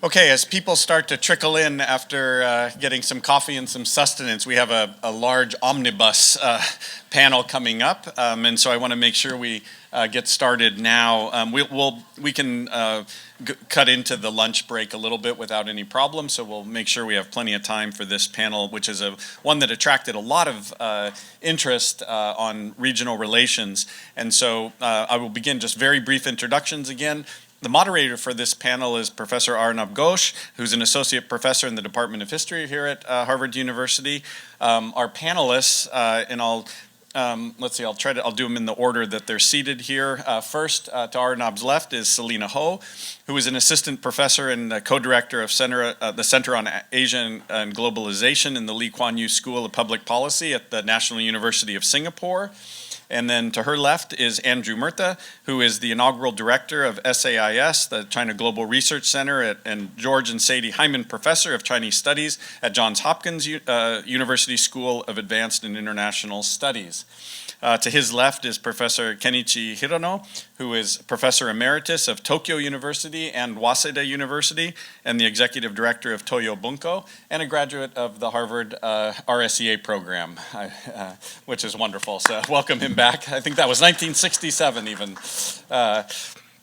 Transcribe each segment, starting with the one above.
Okay, as people start to trickle in after getting some coffee and some sustenance, we have a large omnibus panel coming up, and so I want to make sure we get started now. We can cut into the lunch break a little bit without any problem, so we'll make sure we have plenty of time for this panel, which is one that attracted a lot of interest on regional relations. And so I will begin just very brief introductions again. The moderator for this panel is Professor Arunabh Ghosh, who's an associate professor in the Department of History here at Harvard University. Our panelists, and I'll do them in the order that they're seated here. First, to Arunabh's left is Selina Ho, who is an assistant professor and co-director of the Center on Asia and Globalisation in the Lee Kuan Yew School of Public Policy at the National University of Singapore. And then to her left is Andrew Mertha, who is the inaugural director of SAIS, the China Global Research Center, and George and Sadie Hyman Professor of Chinese Studies at Johns Hopkins University School of Advanced and International Studies. To his left is Professor Kenichiro Hirano, who is Professor Emeritus of Tokyo University and Waseda University, and the Executive Director of Toyo Bunko, and a graduate of the Harvard RSEA program, which is wonderful. So welcome him back. I think that was 1967 even.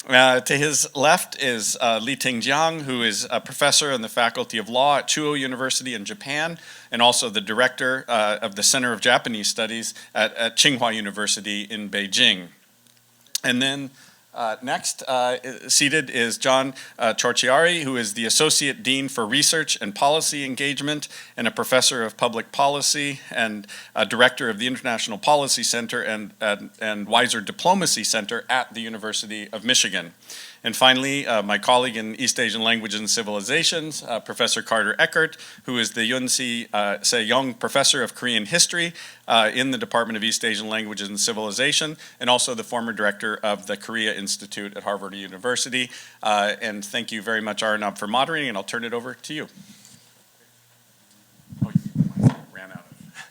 To his left is Li Tingjiang, who is a professor in the Faculty of Law at Chuo University in Japan, and also the director of the Center of Japanese Studies at Tsinghua University in Beijing. And then next seated is John Ciorciari, who is the Associate Dean for Research and Policy Engagement and a Professor of Public Policy and Director of the International Policy Center and Weiser Diplomacy Center at the University of Michigan. And finally, my colleague in East Asian Languages and Civilizations, Professor Carter Eckert, who is the Yunsi Se-young Professor of Korean History in the Department of East Asian Languages and Civilization, and also the former director of the Korea Institute at Harvard University. And thank you very much, Arunabh, for moderating, and I'll turn it over to you. Oh, ran out.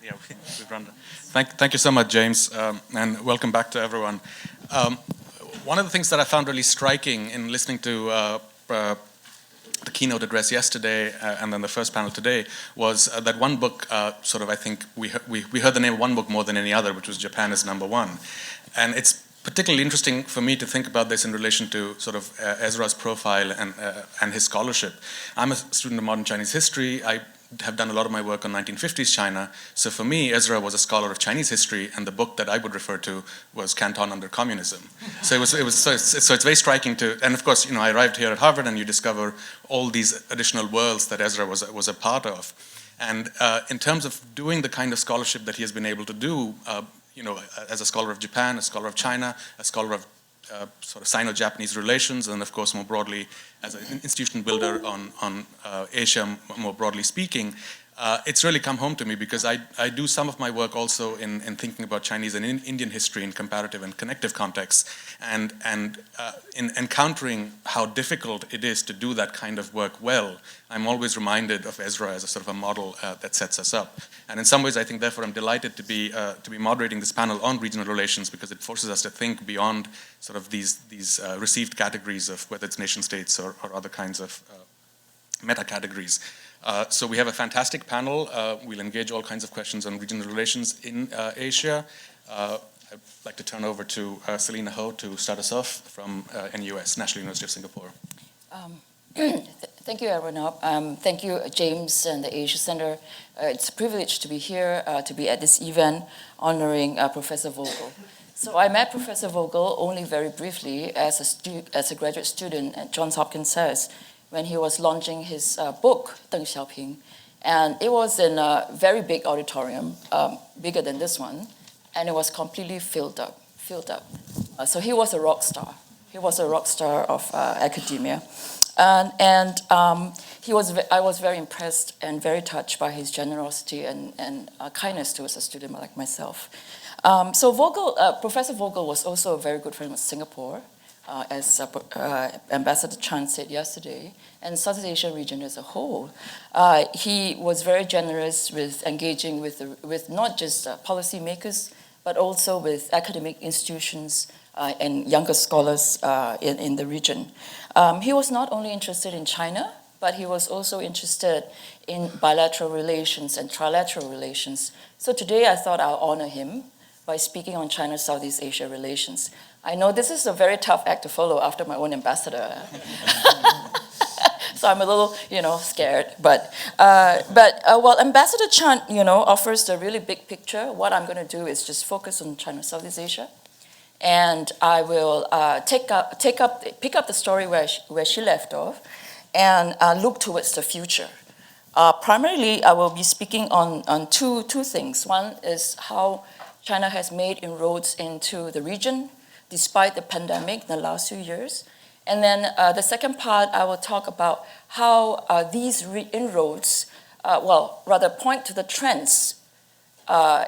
Yeah, we've run. Thank you so much, James, and welcome back to everyone. One of the things that I found really striking in listening to the keynote address yesterday and then the first panel today was that one book, I think we heard the name of one book more than any other, which was Japan is Number One. And it's particularly interesting for me to think about this in relation to Ezra's profile and his scholarship. I'm a student of modern Chinese history. I have done a lot of my work on 1950s China. So for me, Ezra was a scholar of Chinese history, and the book that I would refer to was Canton Under Communism. So it's very striking to, and of course, I arrived here at Harvard, and you discover all these additional worlds that Ezra was a part of. And in terms of doing the kind of scholarship that he has been able to do, as a scholar of Japan, a scholar of China, a scholar of Sino-Japanese relations, and of course more broadly as an institution builder on Asia, more broadly speaking, it's really come home to me because I do some of my work also in thinking about Chinese and Indian history in comparative and connective contexts, and in encountering how difficult it is to do that kind of work well. I'm always reminded of Ezra as a model that sets us up. And in some ways, I think, therefore, I'm delighted to be moderating this panel on regional relations because it forces us to think beyond these received categories of whether it's nation states or other kinds of meta categories. So we have a fantastic panel. We'll engage all kinds of questions on regional relations in Asia. I'd like to turn over to Selina Ho to start us off from NUS, National University of Singapore. Thank you, Arunabh. Thank you, James and the Asia Center. It's a privilege to be here, to be at this event honoring Professor Vogel. So I met Professor Vogel only very briefly as a graduate student at Johns Hopkins SAIS when he was launching his book, Deng Xiaoping. And it was in a very big auditorium, bigger than this one, and it was completely filled up. So he was a rock star. He was a rock star of academia. I was very impressed and very touched by his generosity and kindness towards a student like myself. Professor Vogel was also a very good friend with Singapore, as Ambassador Chan said yesterday, and Southeast Asia region as a whole. He was very generous with engaging with not just policymakers, but also with academic institutions and younger scholars in the region. He was not only interested in China, but he was also interested in bilateral relations and trilateral relations. So today I thought I'll honor him by speaking on China-Southeast Asia relations. I know this is a very tough act to follow after my own ambassador. So I'm a little, scared. But while Ambassador Chan, offers the really big picture, what I'm going to do is just focus on China-Southeast Asia. And I will pick up the story where she left off and look towards the future. Primarily, I will be speaking on two things. One is how China has made inroads into the region despite the pandemic in the last few years. And then the second part, I will talk about how these inroads, point to the trends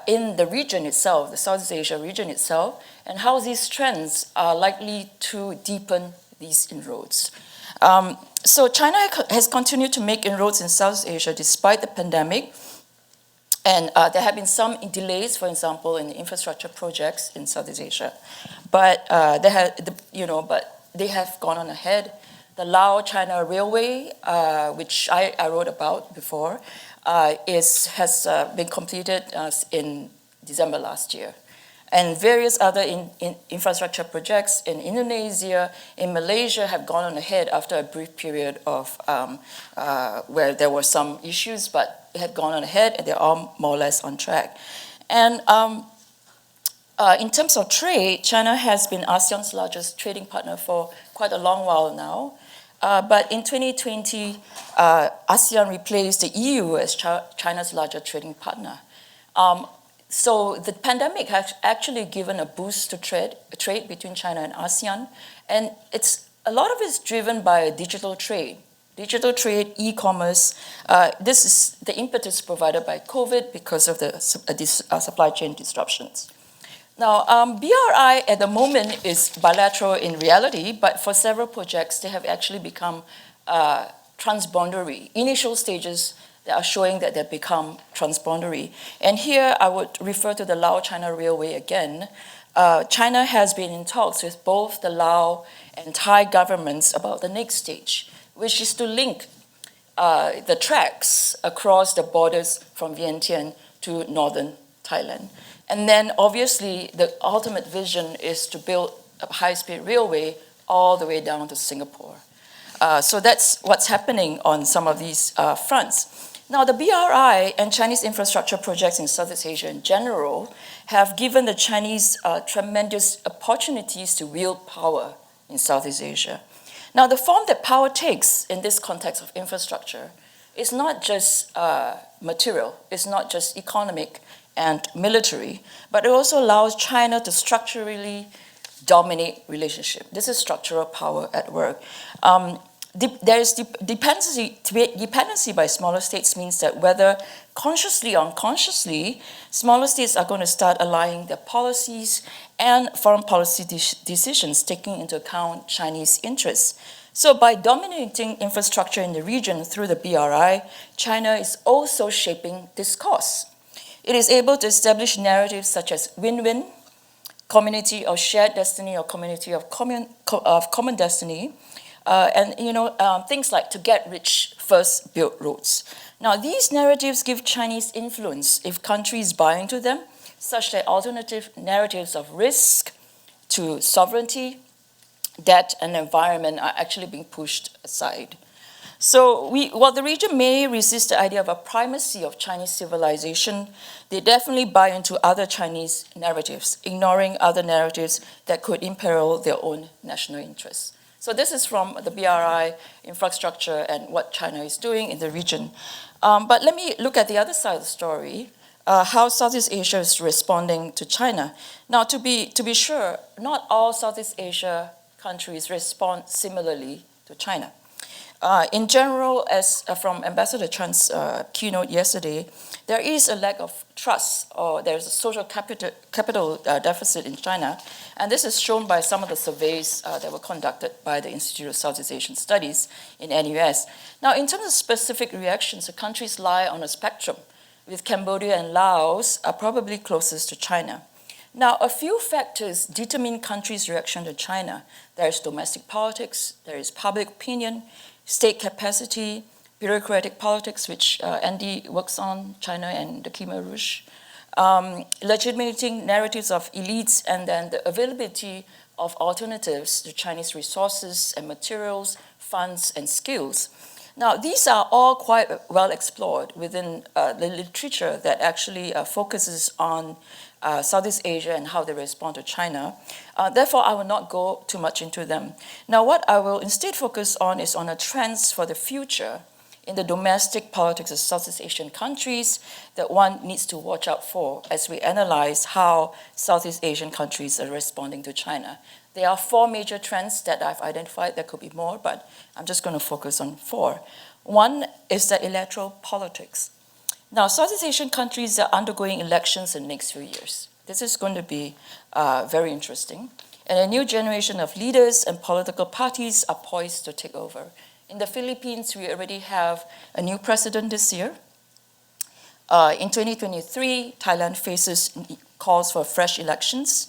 in the region itself, the Southeast Asia region itself, and how these trends are likely to deepen these inroads. So China has continued to make inroads in Southeast Asia despite the pandemic, and there have been some delays, for example, in the infrastructure projects in Southeast Asia, but they have gone on ahead. The Lao China Railway, which I wrote about before, has been completed in December last year. And various other infrastructure projects in Indonesia, in Malaysia have gone on ahead after a brief period of where there were some issues, but they have gone on ahead and they're all more or less on track. And in terms of trade, China has been ASEAN's largest trading partner for quite a long while now. But in 2020, ASEAN replaced the EU as China's largest trading partner. So the pandemic has actually given a boost to trade between China and ASEAN. And a lot of it is driven by digital trade. Digital trade, e-commerce, this is the impetus provided by COVID because of the supply chain disruptions. Now, BRI at the moment is bilateral in reality, but for several projects, they have actually become transboundary. Initial stages that are showing that they've become transboundary. And here I would refer to the Lao China Railway again. China has been in talks with both the Lao and Thai governments about the next stage, which is to link the tracks across the borders from Vientiane to northern Thailand. And then obviously the ultimate vision is to build a high-speed railway all the way down to Singapore. So that's what's happening on some of these fronts. Now the BRI and Chinese infrastructure projects in Southeast Asia in general have given the Chinese tremendous opportunities to wield power in Southeast Asia. Now the form that power takes in this context of infrastructure is not just material, it's not just economic and military, but it also allows China to structurally dominate relationship. This is structural power at work. There is dependency by smaller states means that whether consciously or unconsciously, smaller states are going to start aligning their policies and foreign policy decisions taking into account Chinese interests. So by dominating infrastructure in the region through the BRI, China is also shaping discourse. It is able to establish narratives such as win-win, community of shared destiny or community of common destiny, and things like to get rich first, build roads. Now these narratives give Chinese influence if countries buy into them, such that alternative narratives of risk to sovereignty, debt, and environment are actually being pushed aside. So while the region may resist the idea of a primacy of Chinese civilization, they definitely buy into other Chinese narratives, ignoring other narratives that could imperil their own national interests. So this is from the BRI infrastructure and what China is doing in the region. But let me look at the other side of the story, how Southeast Asia is responding to China. Now, to be sure, not all Southeast Asia countries respond similarly to China. In general, as from Ambassador Chan's keynote yesterday, there is a lack of trust, or there's a social capital deficit in China, and this is shown by some of the surveys that were conducted by the Institute of Southeast Asian Studies in NUS. Now, in terms of specific reactions, the countries lie on a spectrum, with Cambodia and Laos are probably closest to China. Now, a few factors determine countries' reaction to China. There is domestic politics, there is public opinion, state capacity, bureaucratic politics, which Andy works on, China and the Khmer Rouge, legitimating narratives of elites, and then the availability of alternatives to Chinese resources and materials, funds, and skills. Now, these are all quite well explored within the literature that actually focuses on Southeast Asia and how they respond to China. Therefore, I will not go too much into them. Now, what I will instead focus on is on the trends for the future in the domestic politics of Southeast Asian countries that one needs to watch out for as we analyze how Southeast Asian countries are responding to China. There are 4 major trends that I've identified. There could be more, but I'm just going to focus on 4. One is the electoral politics. Now, Southeast Asian countries are undergoing elections in the next few years. This is going to be very interesting. And a new generation of leaders and political parties are poised to take over. In the Philippines, we already have a new president this year. In 2023, Thailand faces calls for fresh elections.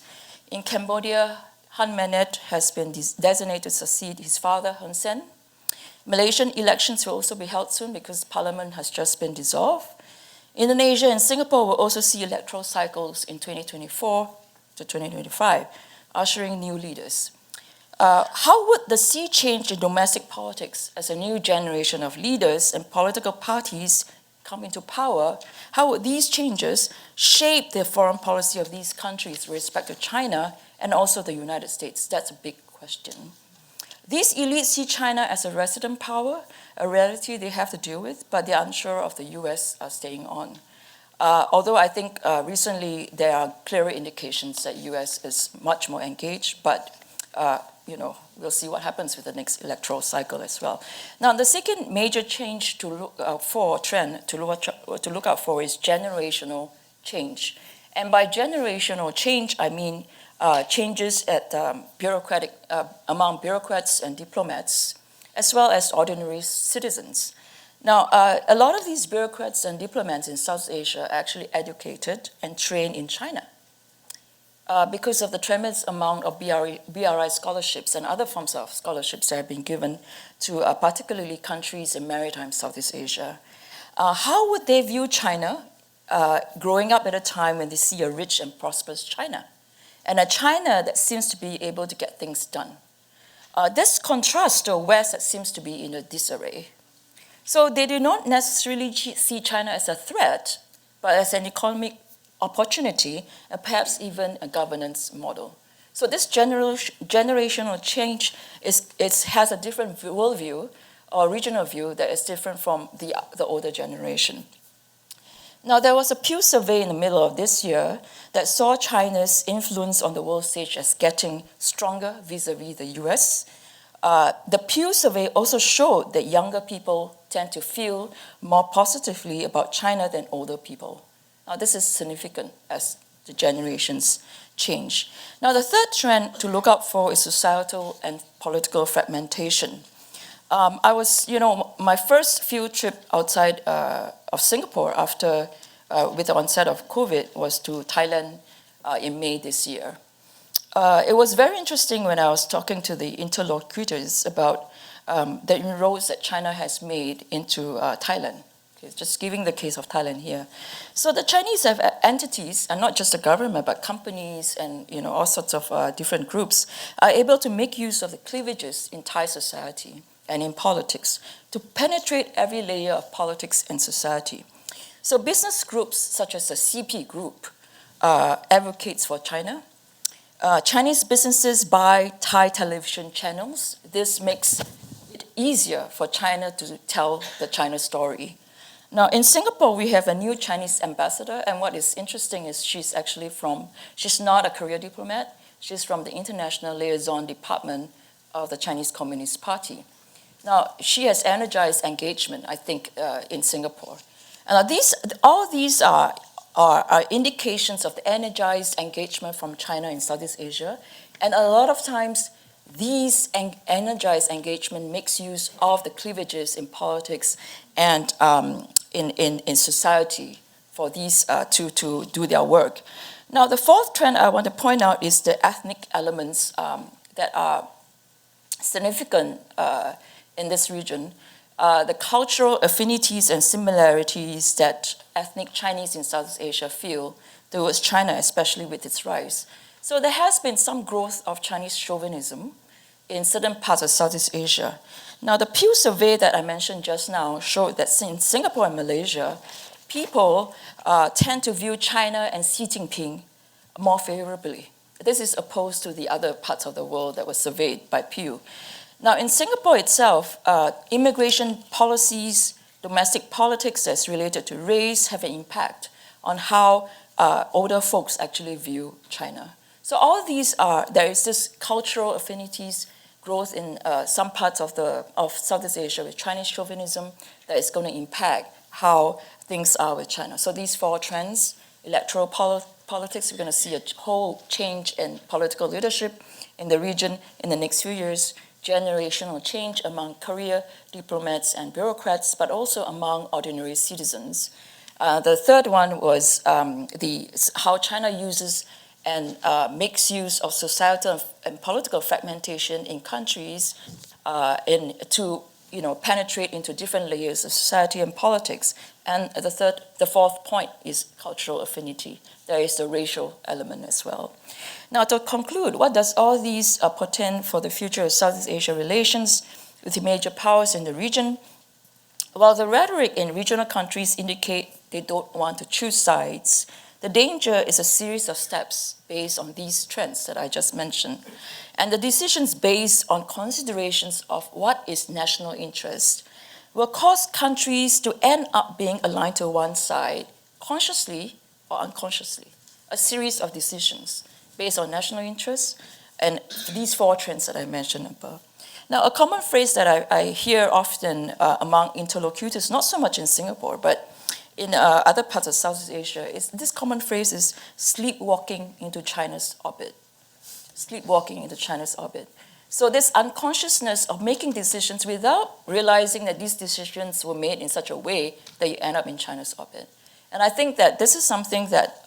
In Cambodia, Han Manet has been designated to succeed his father, Hun Sen. Malaysian elections will also be held soon because parliament has just been dissolved. Indonesia and Singapore will also see electoral cycles in 2024 to 2025, ushering new leaders. How would the sea change in domestic politics as a new generation of leaders and political parties come into power? How would these changes shape the foreign policy of these countries with respect to China and also the United States? That's a big question. These elites see China as a resident power, a reality they have to deal with, but they're unsure of the US staying on. Although I think recently there are clearer indications that US is much more engaged, but we'll see what happens with the next electoral cycle as well. Now, the second major change to look out for, trend to look out for, is generational change. And by generational change, I mean changes at among bureaucrats and diplomats, as well as ordinary citizens. Now, a lot of these bureaucrats and diplomats in South Asia are actually educated and trained in China. Because of the tremendous amount of BRI scholarships and other forms of scholarships that have been given to particularly countries in maritime Southeast Asia. How would they view China growing up at a time when they see a rich and prosperous China, and a China that seems to be able to get things done? This contrasts to a West that seems to be in a disarray. So they do not necessarily see China as a threat, but as an economic opportunity, and perhaps even a governance model. So this generational change has a different worldview or regional view that is different from the older generation. Now, there was a Pew survey in the middle of this year that saw China's influence on the world stage as getting stronger vis-a-vis the US. The Pew survey also showed that younger people tend to feel more positively about China than older people. Now, this is significant as the generations change. Now, the third trend to look out for is societal and political fragmentation. I was, my first field trip outside of Singapore after, with the onset of COVID, was to Thailand in May this year. It was very interesting when I was talking to the interlocutors about the inroads that China has made into Thailand. Just giving the case of Thailand here. So the Chinese have entities, and not just the government, but companies and all sorts of different groups, are able to make use of the cleavages in Thai society and in politics to penetrate every layer of politics and society. So business groups such as the CP Group advocates for China. Chinese businesses buy Thai television channels. This makes it easier for China to tell the China story. Now, in Singapore, we have a new Chinese ambassador, and what is interesting is she's not a career diplomat, she's from the International Liaison Department of the Chinese Communist Party. Now, she has energized engagement, I think, in Singapore. And all these are indications of the energized engagement from China in Southeast Asia, and a lot of times, these energized engagement makes use of the cleavages in politics and in society for these to do their work. Now, the fourth trend I want to point out is the ethnic elements that are significant in this region, the cultural affinities and similarities that ethnic Chinese in Southeast Asia feel towards China, especially with its rise. So there has been some growth of Chinese chauvinism in certain parts of Southeast Asia. Now, the Pew survey that I mentioned just now showed that in Singapore and Malaysia, people tend to view China and Xi Jinping more favorably. This is opposed to the other parts of the world that were surveyed by Pew. Now, in Singapore itself, immigration policies, domestic politics that's related to race have an impact on how older folks actually view China. So all these there is this cultural affinities, growth in some parts of Southeast Asia with Chinese chauvinism that is going to impact how things are with China. So these 4 trends, electoral politics, we're going to see a whole change in political leadership in the region in the next few years, generational change among career diplomats and bureaucrats, but also among ordinary citizens. The third one was how China uses and makes use of societal and political fragmentation in countries to penetrate into different layers of society and politics. And the fourth point is cultural affinity. There is the racial element as well. Now, to conclude, what does all these portend for the future of Southeast Asia relations with the major powers in the region? While the rhetoric in regional countries indicate they don't want to choose sides, the danger is a series of steps based on these trends that I just mentioned. And the decisions based on considerations of what is national interest will cause countries to end up being aligned to one side, consciously or unconsciously. A series of decisions based on national interests and these 4 trends that I mentioned above. Now, a common phrase that I hear often among interlocutors, not so much in Singapore, but in other parts of Southeast Asia, this common phrase is sleepwalking into China's orbit. Sleepwalking into China's orbit. So this unconsciousness of making decisions without realizing that these decisions were made in such a way that you end up in China's orbit. And I think that this is something that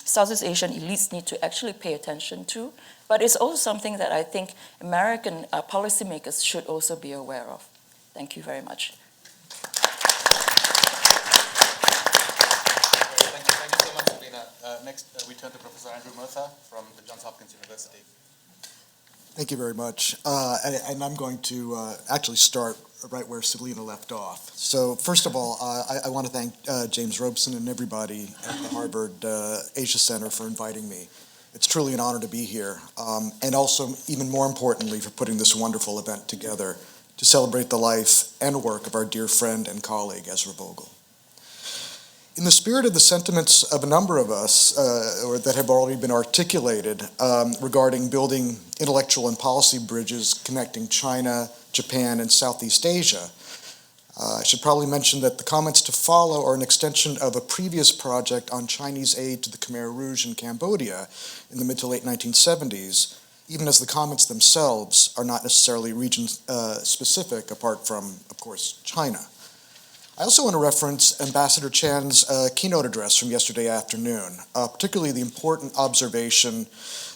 Southeast Asian elites need to actually pay attention to, but it's also something that I think American policymakers should also be aware of. Thank you very much. Thank you so much, Selina. Next, we turn to Professor Andrew Mertha from the Johns Hopkins University. Thank you very much. And I'm going to actually start right where Selina left off. So first of all, I want to thank James Robeson and everybody at the Harvard Asia Center for inviting me. It's truly an honor to be here. And also, even more importantly, for putting this wonderful event together to celebrate the life and work of our dear friend and colleague, Ezra Vogel. In the spirit of the sentiments of a number of us, or that have already been articulated, regarding building intellectual and policy bridges connecting China, Japan, and Southeast Asia, I should probably mention that the comments to follow are an extension of a previous project on Chinese aid to the Khmer Rouge in Cambodia in the mid to late 1970s, even as the comments themselves are not necessarily region-specific, apart from, of course, China. I also want to reference Ambassador Chan's keynote address from yesterday afternoon, particularly the important observation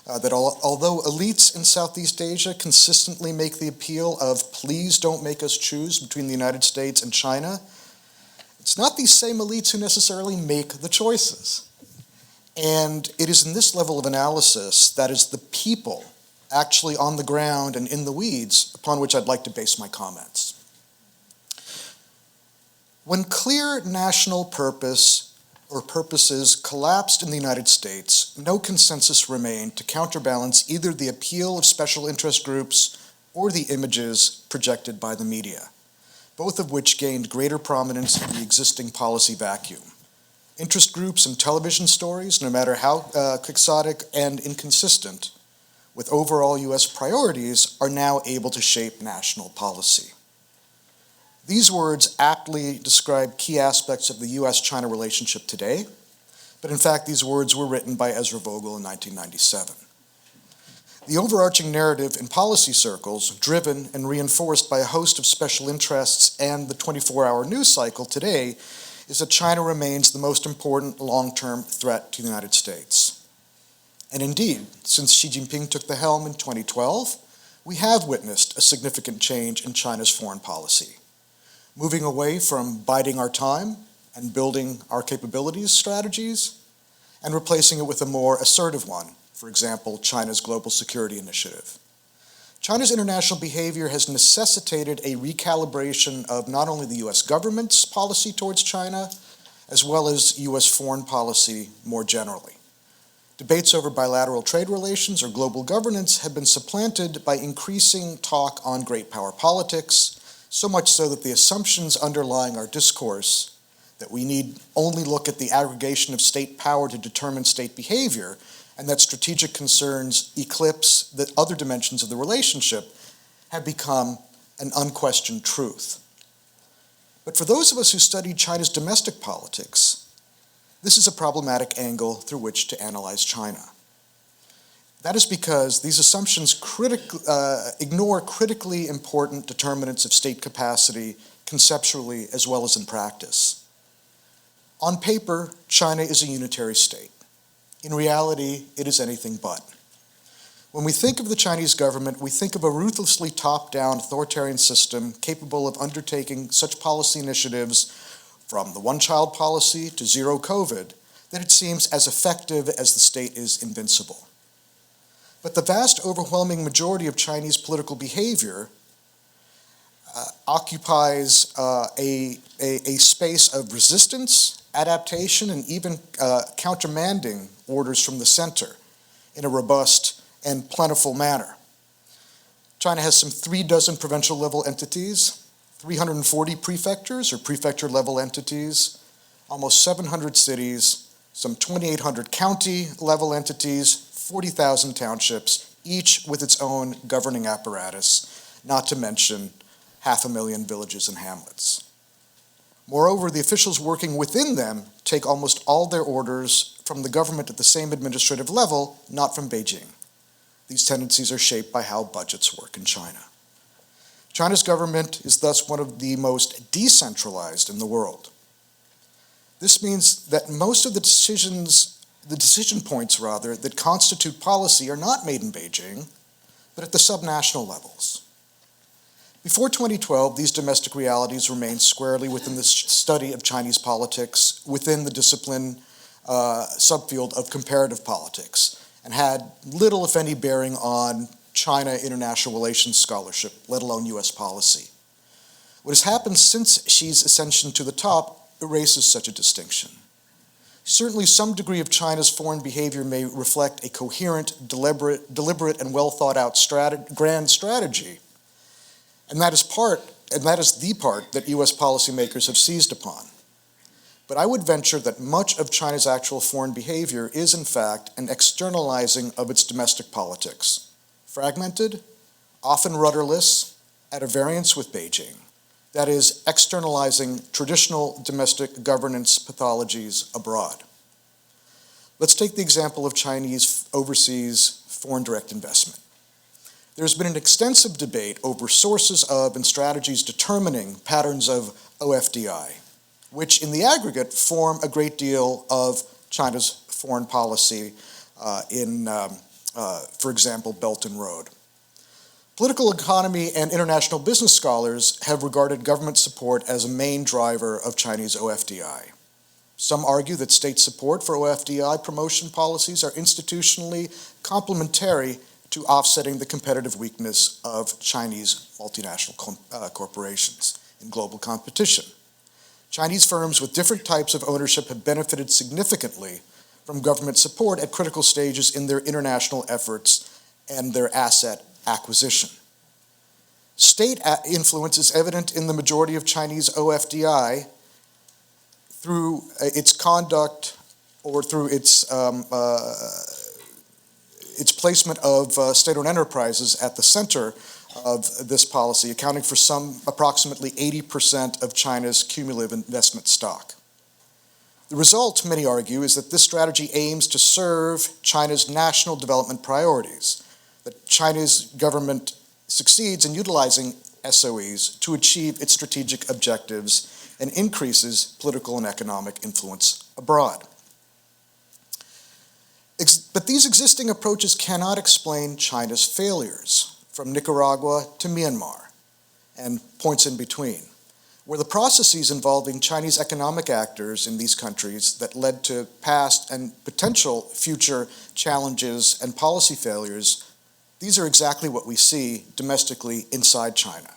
that although elites in Southeast Asia consistently make the appeal of please don't make us choose between the United States and China, it's not these same elites who necessarily make the choices. And it is in this level of analysis that is the people actually on the ground and in the weeds upon which I'd like to base my comments. When clear national purpose or purposes collapsed in the United States, no consensus remained to counterbalance either the appeal of special interest groups or the images projected by the media, both of which gained greater prominence in the existing policy vacuum. Interest groups and television stories, no matter how quixotic and inconsistent with overall U.S. priorities, are now able to shape national policy. These words aptly describe key aspects of the U.S.-China relationship today, but in fact these words were written by Ezra Vogel in 1997. The overarching narrative in policy circles, driven and reinforced by a host of special interests and the 24-hour news cycle today, is that China remains the most important long-term threat to the United States. And indeed, since Xi Jinping took the helm in 2012, we have witnessed a significant change in China's foreign policy, moving away from biding our time and building our capabilities strategies, and replacing it with a more assertive one, for example, China's Global Security Initiative. China's international behavior has necessitated a recalibration of not only the US government's policy towards China, as well as US foreign policy more generally. Debates over bilateral trade relations or global governance have been supplanted by increasing talk on great power politics, so much so that the assumptions underlying our discourse, that we need only look at the aggregation of state power to determine state behavior, and that strategic concerns eclipse the other dimensions of the relationship, have become an unquestioned truth. But for those of us who study China's domestic politics, this is a problematic angle through which to analyze China. That is because these assumptions ignore critically important determinants of state capacity conceptually as well as in practice. On paper, China is a unitary state. In reality, it is anything but. When we think of the Chinese government, we think of a ruthlessly top-down authoritarian system capable of undertaking such policy initiatives from the one-child policy to zero COVID, that it seems as effective as the state is invincible. But the vast overwhelming majority of Chinese political behavior occupies a space of resistance, adaptation, and even countermanding orders from the center in a robust and plentiful manner. China has some 36 provincial-level entities, 340 prefectures or prefecture-level entities, almost 700 cities, some 2,800 county-level entities, 40,000 townships, each with its own governing apparatus, not to mention 500,000 villages and hamlets. Moreover, the officials working within them take almost all their orders from the government at the same administrative level, not from Beijing. These tendencies are shaped by how budgets work in China. China's government is thus one of the most decentralized in the world. This means that most of the decision points that constitute policy are not made in Beijing, but at the subnational levels. Before 2012, these domestic realities remained squarely within the study of Chinese politics within the discipline subfield of comparative politics, and had little, if any, bearing on China international relations scholarship, let alone US policy. What has happened since Xi's ascension to the top erases such a distinction. Certainly some degree of China's foreign behavior may reflect a coherent, deliberate and well thought out grand strategy, and that is the part that US policymakers have seized upon. But I would venture that much of China's actual foreign behavior is in fact an externalizing of its domestic politics. Fragmented, often rudderless, at a variance with Beijing. That is, externalizing traditional domestic governance pathologies abroad. Let's take the example of Chinese overseas foreign direct investment. There's been an extensive debate over sources of and strategies determining patterns of OFDI, which in the aggregate form a great deal of China's foreign policy for example, Belt and Road. Political economy and international business scholars have regarded government support as a main driver of Chinese OFDI. Some argue that state support for OFDI promotion policies are institutionally complementary to offsetting the competitive weakness of Chinese multinational corporations in global competition. Chinese firms with different types of ownership have benefited significantly from government support at critical stages in their international efforts and their asset acquisition. State influence is evident in the majority of Chinese OFDI through its conduct or through its placement of state-owned enterprises at the center of this policy, accounting for approximately 80% of China's cumulative investment stock. The result, many argue, is that this strategy aims to serve China's national development priorities, that China's government succeeds in utilizing SOEs to achieve its strategic objectives and increases political and economic influence abroad. But these existing approaches cannot explain China's failures. from Nicaragua to Myanmar, and points in between, where the processes involving Chinese economic actors in these countries that led to past and potential future challenges and policy failures, these are exactly what we see domestically inside China.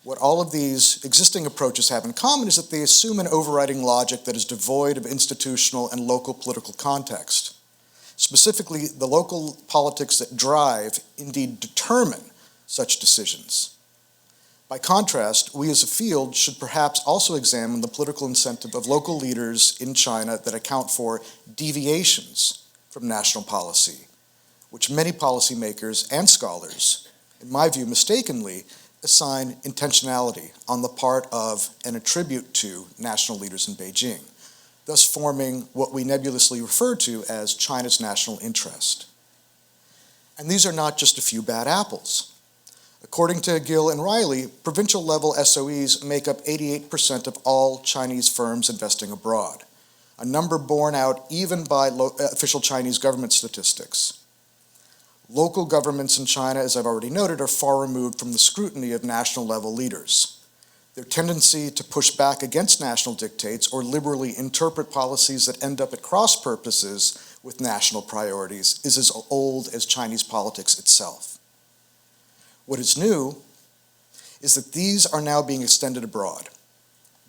What all of these existing approaches have in common is that they assume an overriding logic that is devoid of institutional and local political context. Specifically, the local politics that drive, indeed determine, such decisions. By contrast, we as a field should perhaps also examine the political incentive of local leaders in China that account for deviations from national policy, which many policymakers and scholars, in my view mistakenly, assign intentionality on the part of and attribute to national leaders in Beijing, thus forming what we nebulously refer to as China's national interest. And these are not just a few bad apples. According to Gill and Riley, provincial level SOEs make up 88% of all Chinese firms investing abroad, a number borne out even by official Chinese government statistics. Local governments in China, as I've already noted, are far removed from the scrutiny of national level leaders. Their tendency to push back against national dictates or liberally interpret policies that end up at cross purposes with national priorities is as old as Chinese politics itself. What is new is that these are now being extended abroad.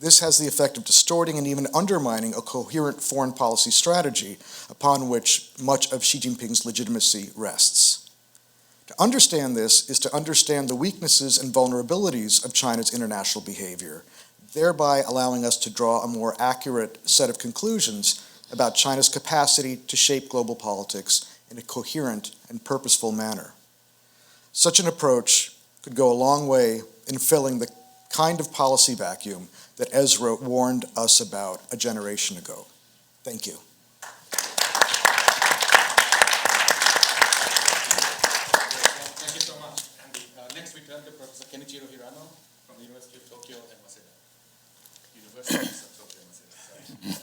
This has the effect of distorting and even undermining a coherent foreign policy strategy upon which much of Xi Jinping's legitimacy rests. To understand this is to understand the weaknesses and vulnerabilities of China's international behavior, thereby allowing us to draw a more accurate set of conclusions about China's capacity to shape global politics in a coherent and purposeful manner. Such an approach could go a long way in filling the kind of policy vacuum that Ezra warned us about a generation ago. Thank you. Thank you so much, Andy. Next we turn to Professor Kenichiro Hirano from the University of Tokyo and Waseda. Universities of Tokyo and Waseda.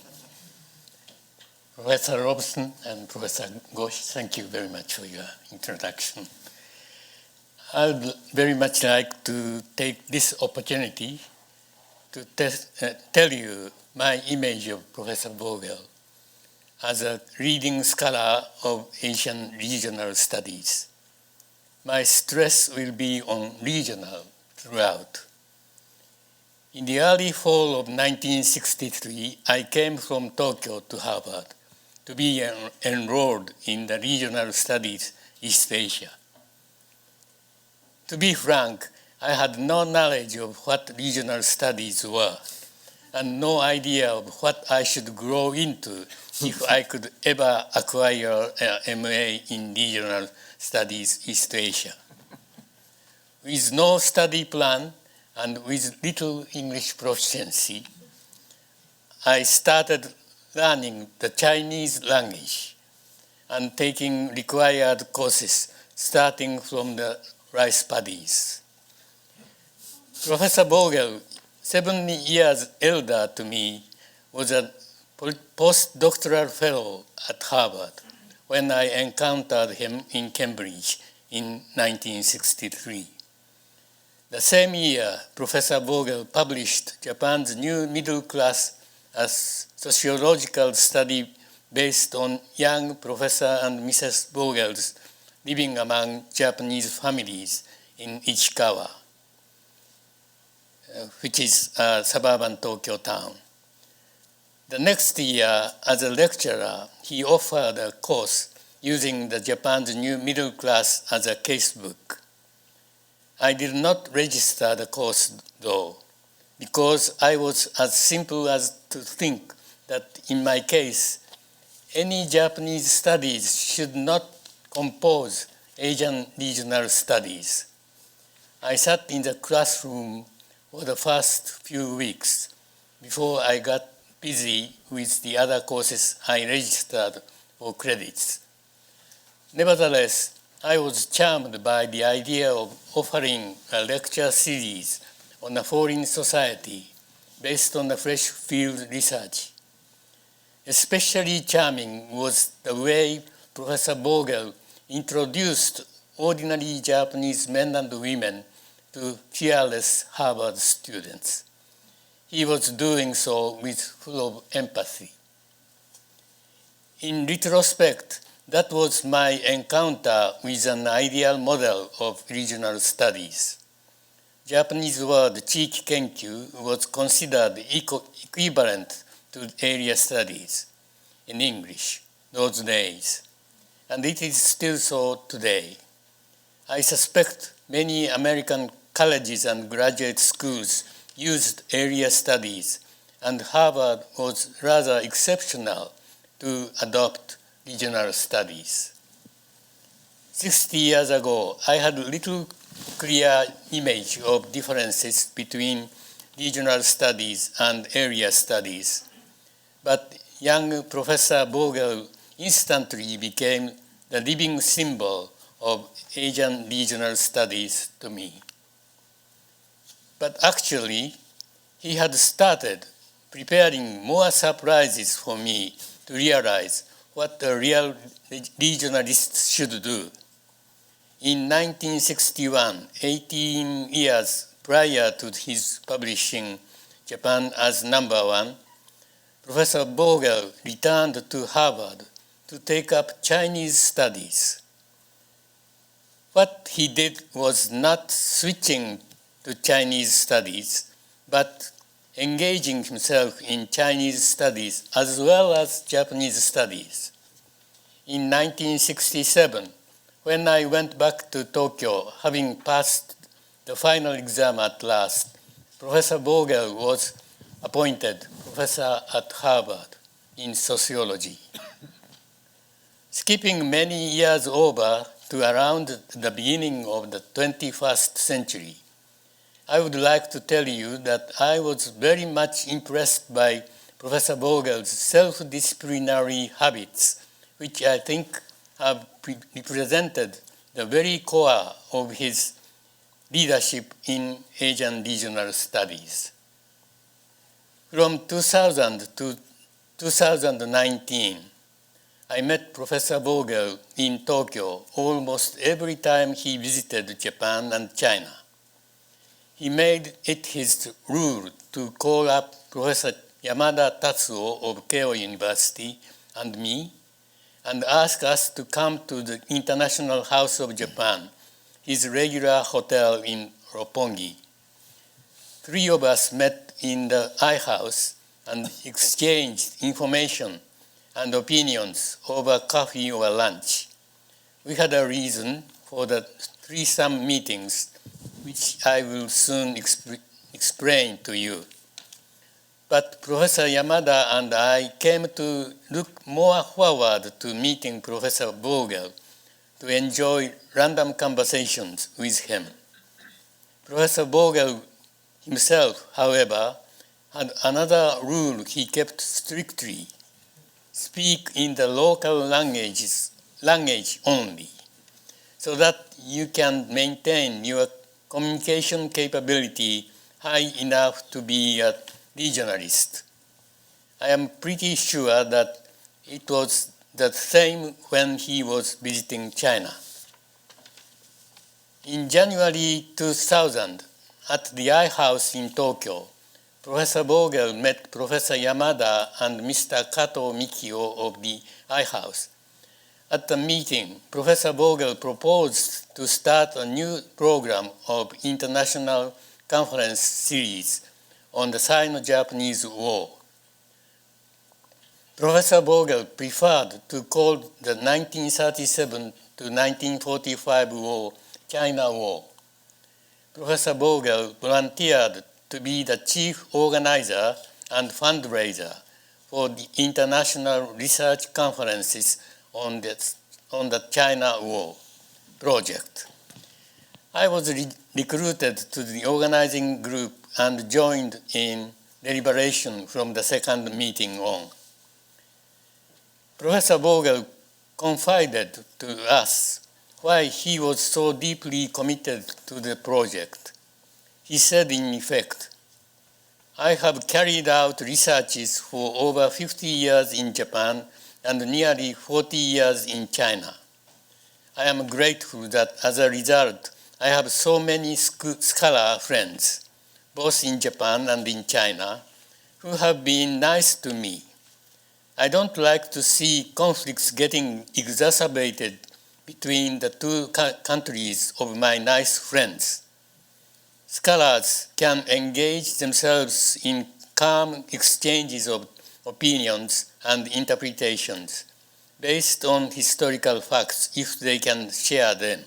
Professor Robson and Professor Ghosh, thank you very much for your introduction. I would very much like to take this opportunity to tell you my image of Professor Vogel as a leading scholar of Asian regional studies. My stress will be on regional throughout. In the early fall of 1963, I came from Tokyo to Harvard to be enrolled in the regional studies East Asia. To be frank, I had no knowledge of what regional studies were and no idea of what I should grow into if I could ever acquire an MA in regional studies East Asia. With no study plan and with little English proficiency, I started learning the Chinese language and taking required courses starting from the rice paddies. Professor Vogel, 7 years elder to me, was a postdoctoral fellow at Harvard when I encountered him in Cambridge in 1963. The same year, Professor Vogel published Japan's New Middle Class, a sociological study based on young Professor and Mrs. Vogel's living among Japanese families in Ichikawa, which is a suburban Tokyo town. The next year, as a lecturer, he offered a course using the Japan's New Middle Class as a casebook. I did not register the course, though, because I was as simple as to think that in my case, any Japanese studies should not compose Asian regional studies. I sat in the classroom for the first few weeks before I got busy with the other courses I registered for credits. Nevertheless, I was charmed by the idea of offering a lecture series on a foreign society based on the fresh field research. Especially charming was the way Professor Vogel introduced ordinary Japanese men and women to fearless Harvard students. He was doing so with full of empathy. In retrospect, that was my encounter with an ideal model of regional studies. Japanese word 地域研究 was considered equivalent to area studies in English those days, and it is still so today. I suspect many American colleges and graduate schools used area studies, and Harvard was rather exceptional to adopt regional studies. 60 years ago, I had little clear image of differences between regional studies and area studies, but young Professor Vogel instantly became the living symbol of Asian regional studies to me. But actually, he had started preparing more surprises for me to realize what a real regionalist should do. In 1961, 18 years prior to his publishing Japan as #1, Professor Vogel returned to Harvard to take up Chinese studies. What he did was not switching to Chinese studies, but engaging himself in Chinese studies as well as Japanese studies. In 1967, when I went back to Tokyo, having passed the final exam at last, Professor Vogel was appointed professor at Harvard in sociology. Skipping many years over to around the beginning of the 21st century, I would like to tell you that I was very much impressed by Professor Vogel's self-disciplinary habits, which I think have represented the very core of his leadership in Asian regional studies. From 2000 to 2019, I met Professor Vogel in Tokyo almost every time he visited Japan and China. He made it his rule to call up Professor Yamada Tatsuo of Keio University and me and ask us to come to the International House of Japan, his regular hotel in Roppongi. 3 of us met in the I House and exchanged information and opinions over coffee or lunch. We had a reason for the threesome meetings, which I will soon explain to you. But Professor Yamada and I came to look more forward to meeting Professor Vogel to enjoy random conversations with him. Professor Vogel himself, however, had another rule he kept strictly: speak in the local language only, so that you can maintain your communication capability high enough to be a regionalist. I am pretty sure that it was the same when he was visiting China. In January 2000, at the I House in Tokyo, Professor Vogel met Professor Yamada and Mr. Kato Mikio of the I House. At the meeting, Professor Vogel proposed to start a new program of international conference series on the Sino-Japanese War. Professor Vogel preferred to call the 1937 to 1945 war China War. Professor Vogel volunteered to be the chief organizer and fundraiser for the international research conferences on the China War project. I was recruited to the organizing group and joined in deliberation from the second meeting on. Professor Vogel confided to us why he was so deeply committed to the project. He said, in effect, I have carried out researches for over 50 years in Japan and nearly 40 years in China. I am grateful that as a result, I have so many scholar friends, both in Japan and in China, who have been nice to me. I don't like to see conflicts getting exacerbated between the two countries of my nice friends. Scholars can engage themselves in calm exchanges of opinions and interpretations based on historical facts if they can share them.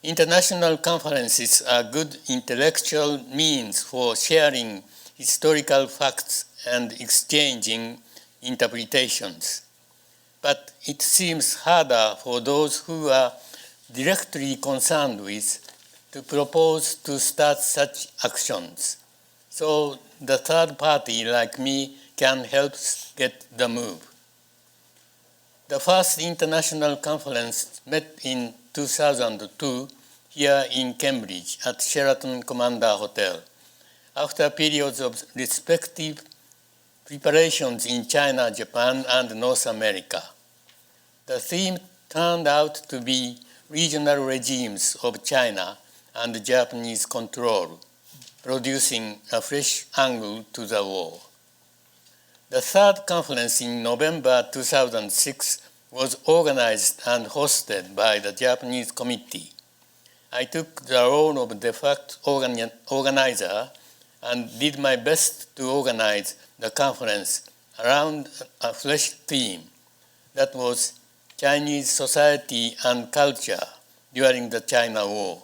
International conferences are good intellectual means for sharing historical facts and exchanging interpretations. But it seems harder for those who are directly concerned with to propose to start such actions. So the third party like me can help get the move. The first international conference met in 2002 here in Cambridge at Sheraton Commander Hotel. After periods of respective preparations in China, Japan, and North America, the theme turned out to be regional regimes of China and Japanese control, producing a fresh angle to the war. The third conference in November 2006 was organized and hosted by the Japanese committee. I took the role of de facto organizer and did my best to organize the conference around a fresh theme that was Chinese society and culture during the China War.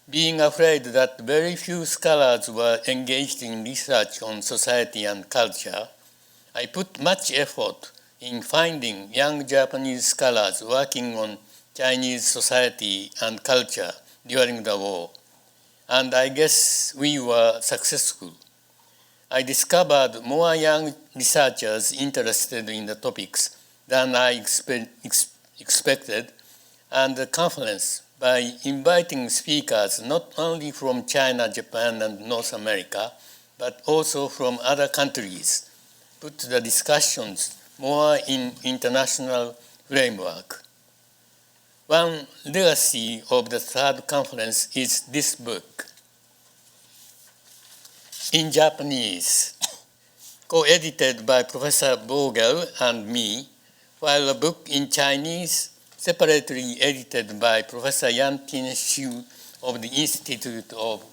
Being afraid that very few scholars were engaged in research on society and culture, I put much effort in finding young Japanese scholars working on Chinese society and culture during the war, and I guess we were successful. I discovered more young researchers interested in the topics than I expected, and the conference, by inviting speakers not only from China, Japan, and North America, but also from other countries, put the discussions more in international framework. One legacy of the third conference is this book. In Japanese, co-edited by Professor Vogel and me, while a book in Chinese separately edited by Professor Yan-Tin Xu of the Institute of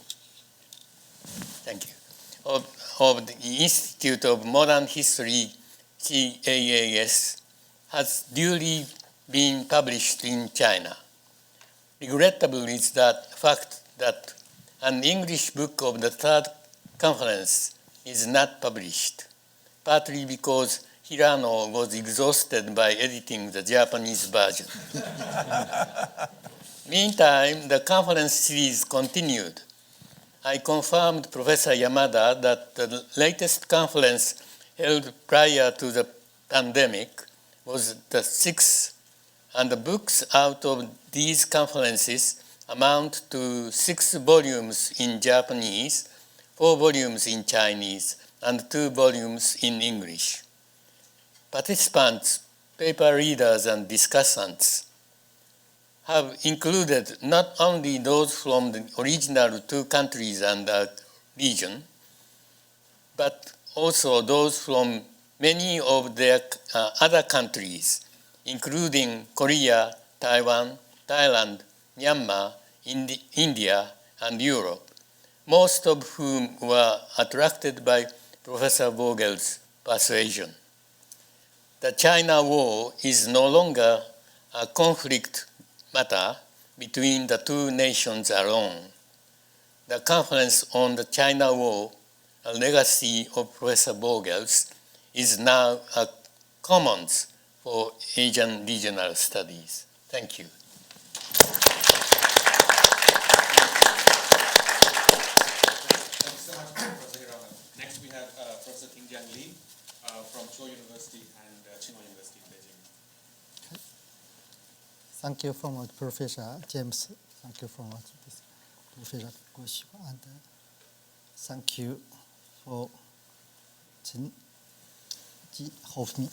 the Institute of Modern History, SAIS, has duly been published in China. Regrettable is the fact that an English book of the third conference is not published, partly because Hirano was exhausted by editing the Japanese version. Meantime, the conference series continued. I confirmed Professor Yamada that the latest conference held prior to the pandemic was the 6th, and the books out of these conferences amount to 6 volumes in Japanese, 4 volumes in Chinese, and 2 volumes in English. Participants, paper readers, and discussants have included not only those from the original 2 countries and the region, but also those from many of their other countries, including Korea, Taiwan, Thailand, Myanmar, India, and Europe, most of whom were attracted by Professor Vogel's persuasion. The China War is no longer a conflict matter between the 2 nations alone. The Conference on the China War, a legacy of Professor Vogel's, is now a commons for Asian regional studies. Thank you. Thanks so much, Professor Hirano. Next, we have Professor Tingjiang Li from Toyo University and Tsinghua University in Beijing. Thank you very much, Professor James. Thank you very much, Professor Ghosh, and thank you for host me.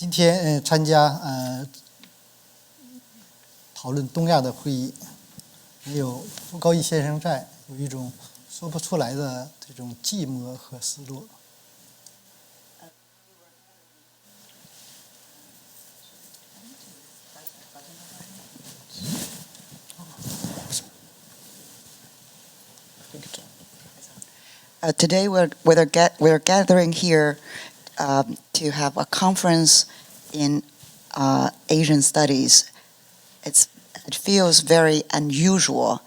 今天参加讨论东亚的会议，没有傅高义先生在，有一种说不出来的这种寂寞和失落。Today we're gathering here to have a conference in Asian studies. It feels very unusual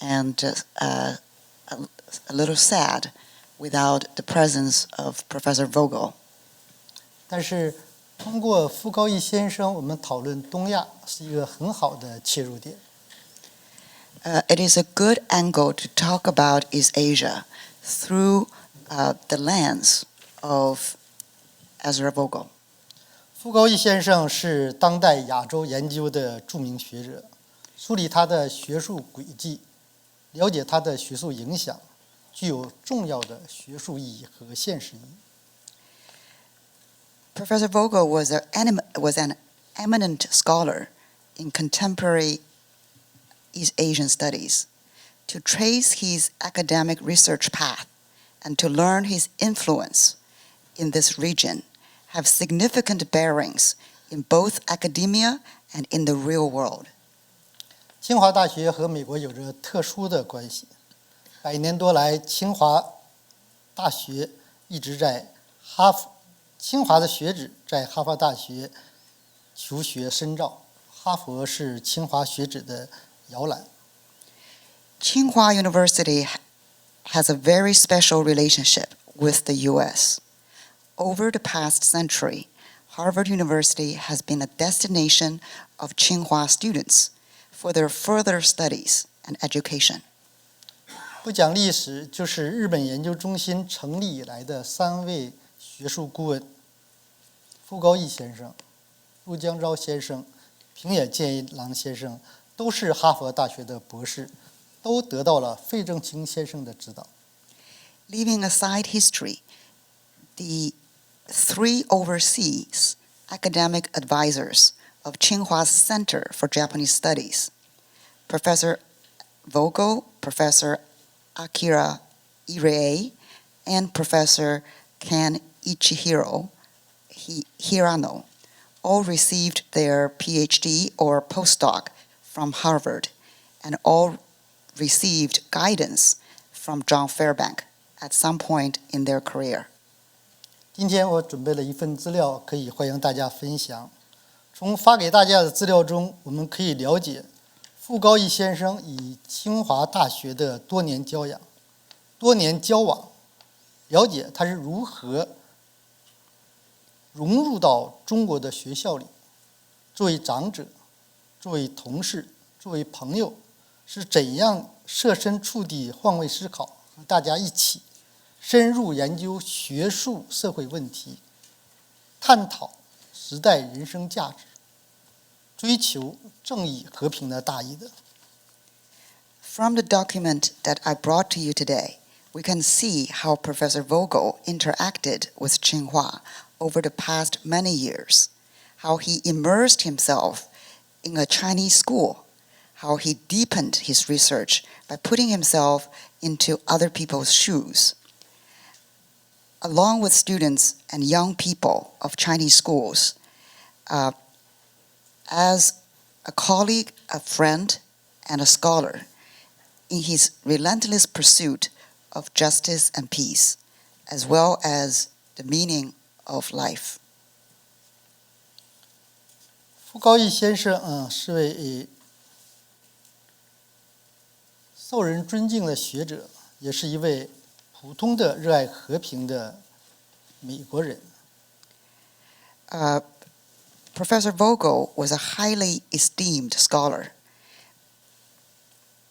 and a little sad without the presence of Professor Vogel. 但是通过傅高义先生，我们讨论东亚是一个很好的切入点。It is a good angle to talk about East Asia through the lens of Ezra Vogel. 傅高义先生是当代亚洲研究的著名学者，梳理他的学术轨迹，了解他的学术影响，具有重要的学术意义和现实意义。Professor Vogel was an eminent scholar in contemporary East Asian studies. To trace his academic research path and to learn his influence in this region have significant bearings in both academia and in the real world. 清华大学和美国有着特殊的关系，100年多来，清华大学一直在清华的学子在哈佛大学求学深造，哈佛是清华学子的摇篮。Tsinghua University has a very special relationship with the U.S. Over the past century, Harvard University has been a destination of Tsinghua students for their further studies and education. 不讲历史，就是日本研究中心成立以来的3位学术顾问：傅高义先生、陆江昭先生、平野健一郎先生，都是哈佛大学的博士，都得到了费正清先生的指导。Leaving aside history, the 3 overseas academic advisors of Tsinghua's Center for Japanese Studies, Professor Vogel, Professor Akira Irie, and Professor Kenichiro Hirano, all received their PhD or postdoc from Harvard, and all received guidance from John Fairbank at some point in their career. 今天我准备了一份资料，可以欢迎大家分享。从发给大家的资料中，我们可以了解傅高义先生与清华大学的多年交往，了解他是如何融入到中国的学校里，作为长者，作为同事，作为朋友，是怎样设身处地换位思考，和大家一起深入研究学术社会问题，探讨时代人生价值，追求正义和平的大义的。From the document that I brought to you today, we can see how Professor Vogel interacted with Tsinghua over the past many years, how he immersed himself in a Chinese school, how he deepened his research by putting himself into other people's shoes. Along with students and young people of Chinese schools, as a colleague, a friend, and a scholar, in his relentless pursuit of justice and peace, as well as the meaning of life. 傅高义先生是位受人尊敬的学者，也是一位普通的热爱和平的美国人。Professor Vogel was a highly esteemed scholar.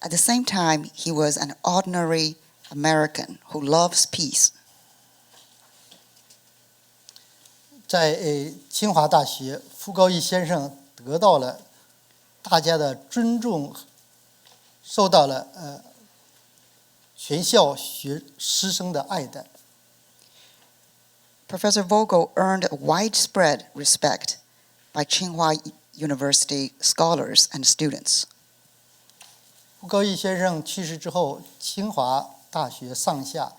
At the same time, he was an ordinary American who loves peace. 在清华大学，傅高义先生得到了大家的尊重，受到了全校师生的爱戴。Professor Vogel earned widespread respect by Tsinghua University scholars and students. 傅高义先生去世之后，清华大学上下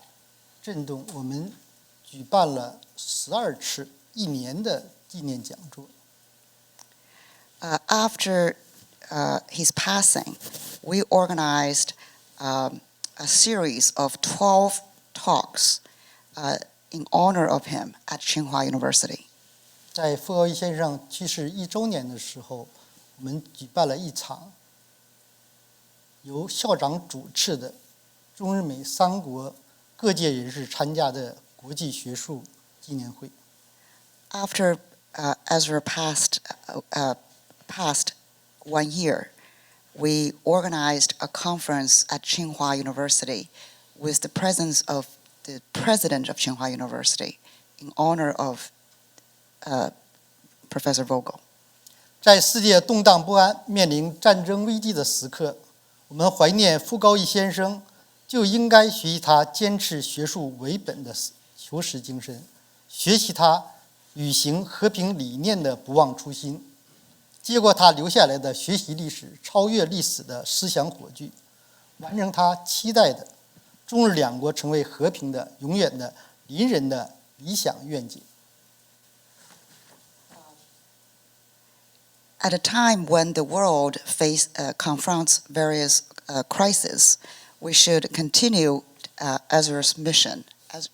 震动，我们举办了12次1年的纪念讲座。After his passing, we organized a series of 12 talks in honor of him at Tsinghua University. 在傅高义先生去世1周年的时候，我们举办了一场由校长主持的中日美3国各界人士参加的国际学术纪念会。After Ezra passed 1 year, we organized a conference at Tsinghua University with the presence of the president of Tsinghua University in honor of Professor Vogel. 在世界动荡不安、面临战争危机的时刻，我们怀念傅高义先生，就应该学习他坚持学术为本的求实精神，学习他履行和平理念的不忘初心，接过他留下来的学习历史、超越历史的思想火炬，完成他期待的中日两国成为和平的、永远的邻人的理想愿景。At a time when the world confronts various crises, we should continue Ezra's mission as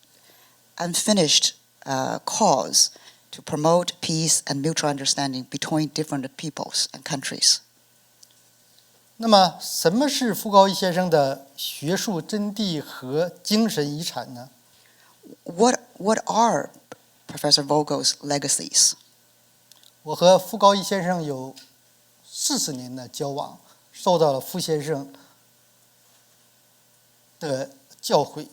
unfinished cause to promote peace and mutual understanding between different peoples and countries. 那么，什么是傅高义先生的学术真谛和精神遗产呢？ What are Professor Vogel's legacies? 我和傅高义先生有40年的交往，受到了傅先生的教诲。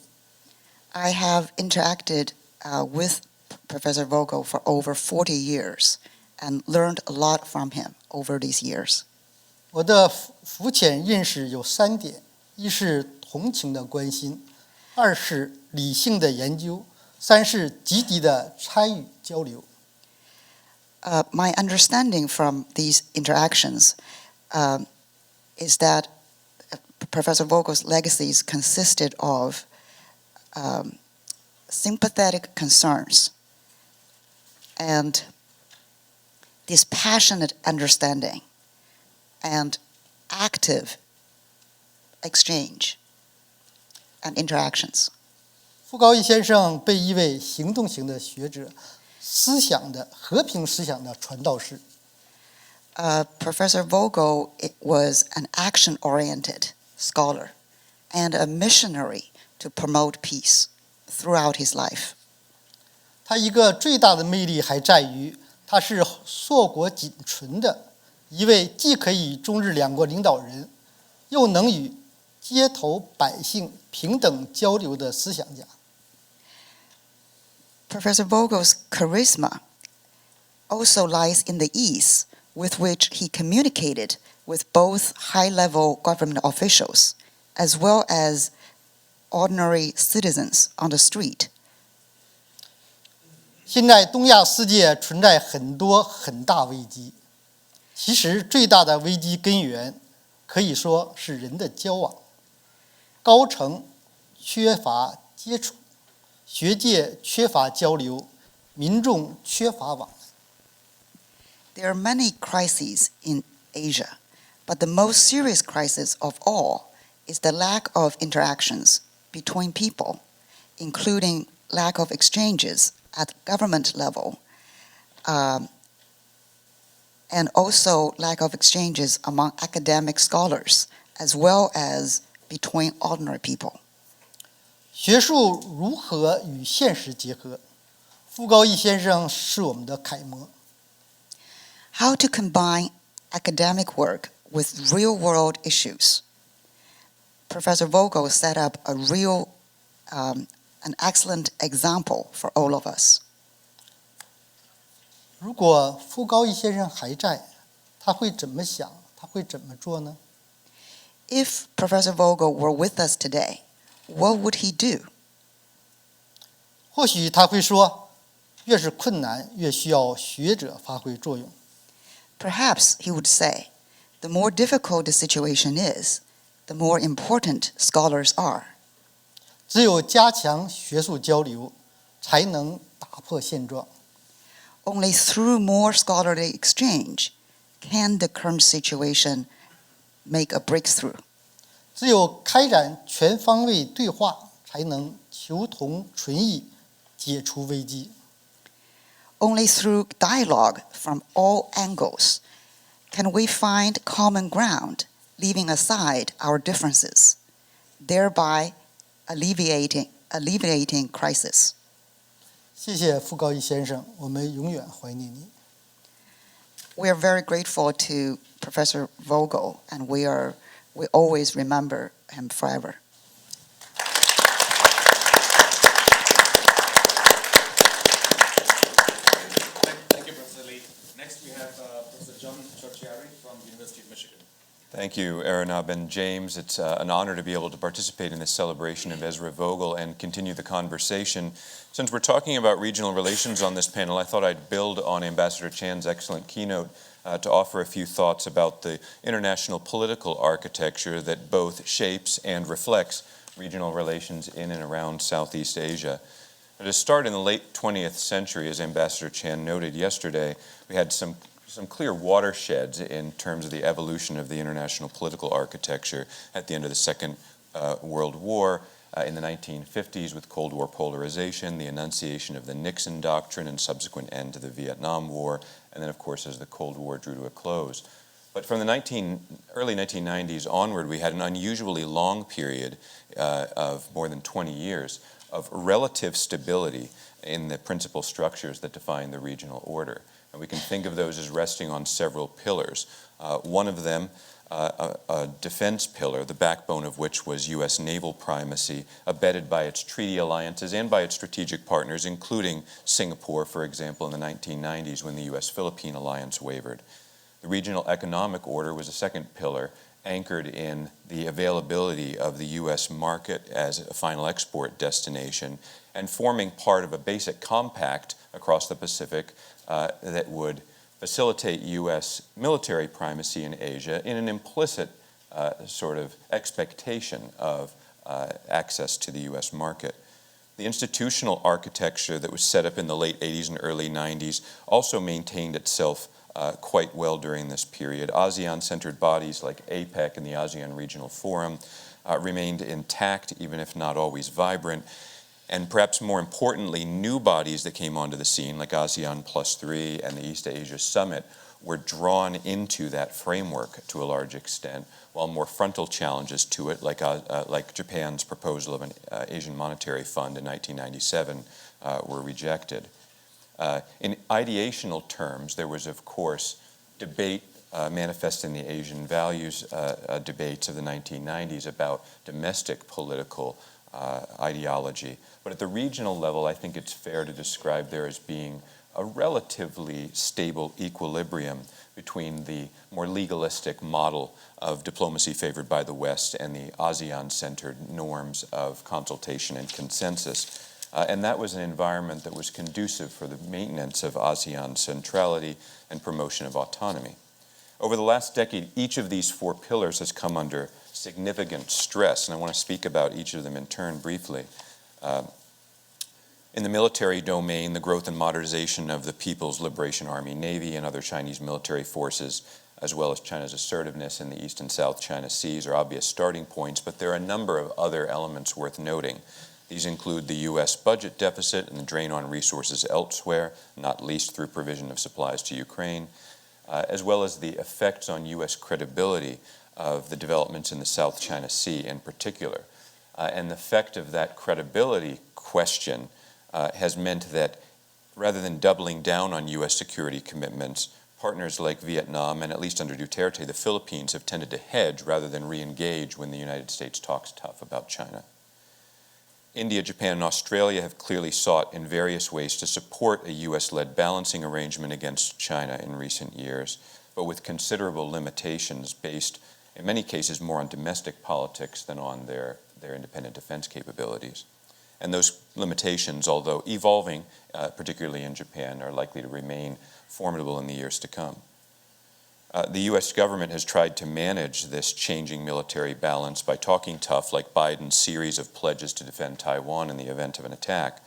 I have interacted with Professor Vogel for over 40 years and learned a lot from him over these years. 我的肤浅认识有3点：一是同情的关心，二是理性的研究，三是积极的参与交流。My understanding from these interactions is that Professor Vogel's legacies consisted of sympathetic concerns and dispassionate understanding and active exchange and interactions. 傅高义先生被誉为行动型的学者，思想的和平思想的传道士。Professor Vogel was an action-oriented scholar and a missionary to promote peace throughout his life. 他一个最大的魅力还在于，他是硕果仅存的一位既可以与中日两国领导人，又能与街头百姓平等交流的思想家。Professor Vogel's charisma also lies in the ease with which he communicated with both high-level government officials as well as ordinary citizens on the street. 现在东亚世界存在很多很大危机，其实最大的危机根源可以说是人的交往，高层缺乏接触，学界缺乏交流，民众缺乏往来。There are many crises in Asia, but the most serious crisis of all is the lack of interactions between people, including lack of exchanges at government level, and also lack of exchanges among academic scholars, as well as between ordinary people. 学术如何与现实结合？傅高义先生是我们的楷模。How to combine academic work with real-world issues. Professor Vogel set up an excellent example for all of us. 如果傅高义先生还在，他会怎么想？他会怎么做呢？ If Professor Vogel were with us today, what would he do? 或许他会说：“越是困难，越需要学者发挥作用。 Perhaps he would say, the more difficult the situation is, the more important scholars are. 只有加强学术交流，才能打破现状。 Only through more scholarly exchange can the current situation make a breakthrough. 只有开展全方位对话，才能求同存异，解除危机。 Only through dialogue from all angles can we find common ground, leaving aside our differences, thereby alleviating crisis. 谢谢傅高义先生，我们永远怀念你。 We are very grateful to Professor Vogel, and we always remember him forever. Thank you, Professor Lee. Next we have Professor John Ciorciari from the University of Michigan. Thank you, Arunabh and James. It's an honor to be able to participate in this celebration of Ezra Vogel and continue the conversation. Since we're talking about regional relations on this panel, I thought I'd build on Ambassador Chan's excellent keynote to offer a few thoughts about the international political architecture that both shapes and reflects regional relations in and around Southeast Asia. To start in the late 20th century, as Ambassador Chan noted yesterday, we had some clear watersheds in terms of the evolution of the international political architecture at the end of the Second World War, in the 1950s with Cold War polarization, the enunciation of the Nixon Doctrine and subsequent end to the Vietnam War, and then of course as the Cold War drew to a close. But from the early 1990s onward, we had an unusually long period of more than 20 years of relative stability in the principal structures that define the regional order. And we can think of those as resting on several pillars. One of them, a defense pillar, the backbone of which was U.S. naval primacy, abetted by its treaty alliances and by its strategic partners, including Singapore, for example, in the 1990s when the U.S.-Philippine alliance wavered. The regional economic order was a second pillar, anchored in the availability of the U.S. market as a final export destination and forming part of a basic compact across the Pacific that would facilitate U.S. military primacy in Asia in an implicit sort of expectation of access to the U.S. market. The institutional architecture that was set up in the late 80s and early 90s also maintained itself quite well during this period. ASEAN-centered bodies like APEC and the ASEAN Regional Forum remained intact, even if not always vibrant. And perhaps more importantly, new bodies that came onto the scene, like ASEAN +3 and the East Asia Summit, were drawn into that framework to a large extent, while more frontal challenges to it, like Japan's proposal of an Asian Monetary Fund in 1997, were rejected. In ideational terms, there was, of course, debate manifesting the Asian values debates of the 1990s about domestic political ideology. But at the regional level, I think it's fair to describe there as being a relatively stable equilibrium between the more legalistic model of diplomacy favored by the West and the ASEAN-centered norms of consultation and consensus. And that was an environment that was conducive for the maintenance of ASEAN centrality and promotion of autonomy. Over the last decade, each of these four pillars has come under significant stress, and I want to speak about each of them in turn briefly. In the military domain, the growth and modernization of the People's Liberation Army, Navy, and other Chinese military forces, as well as China's assertiveness in the East and South China Seas, are obvious starting points, but there are a number of other elements worth noting. These include the U.S. budget deficit and the drain on resources elsewhere, not least through provision of supplies to Ukraine, as well as the effects on U.S. credibility of the developments in the South China Sea in particular. And the effect of that credibility question has meant that rather than doubling down on U.S. security commitments, partners like Vietnam, and at least under Duterte, the Philippines, have tended to hedge rather than re-engage when the United States talks tough about China. India, Japan, and Australia have clearly sought in various ways to support a U.S.-led balancing arrangement against China in recent years, but with considerable limitations based, in many cases, more on domestic politics than on their independent defense capabilities. And those limitations, although evolving, particularly in Japan, are likely to remain formidable in the years to come. The U.S. government has tried to manage this changing military balance by talking tough, like Biden's series of pledges to defend Taiwan in the event of an attack.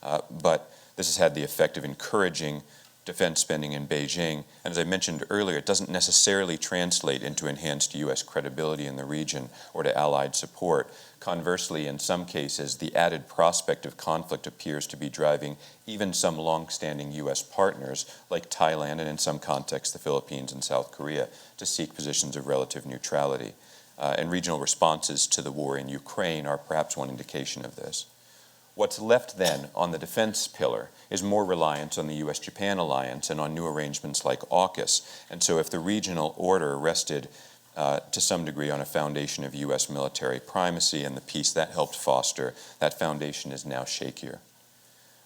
But this has had the effect of encouraging defense spending in Beijing. And as I mentioned earlier, it doesn't necessarily translate into enhanced U.S. credibility in the region or to allied support. Conversely, in some cases, the added prospect of conflict appears to be driving even some long-standing U.S. partners, like Thailand and in some contexts the Philippines and South Korea, to seek positions of relative neutrality. And regional responses to the war in Ukraine are perhaps one indication of this. What's left then on the defense pillar is more reliance on the U.S.-Japan alliance and on new arrangements like AUKUS. And so if the regional order rested to some degree on a foundation of U.S. military primacy and the peace that helped foster, that foundation is now shakier.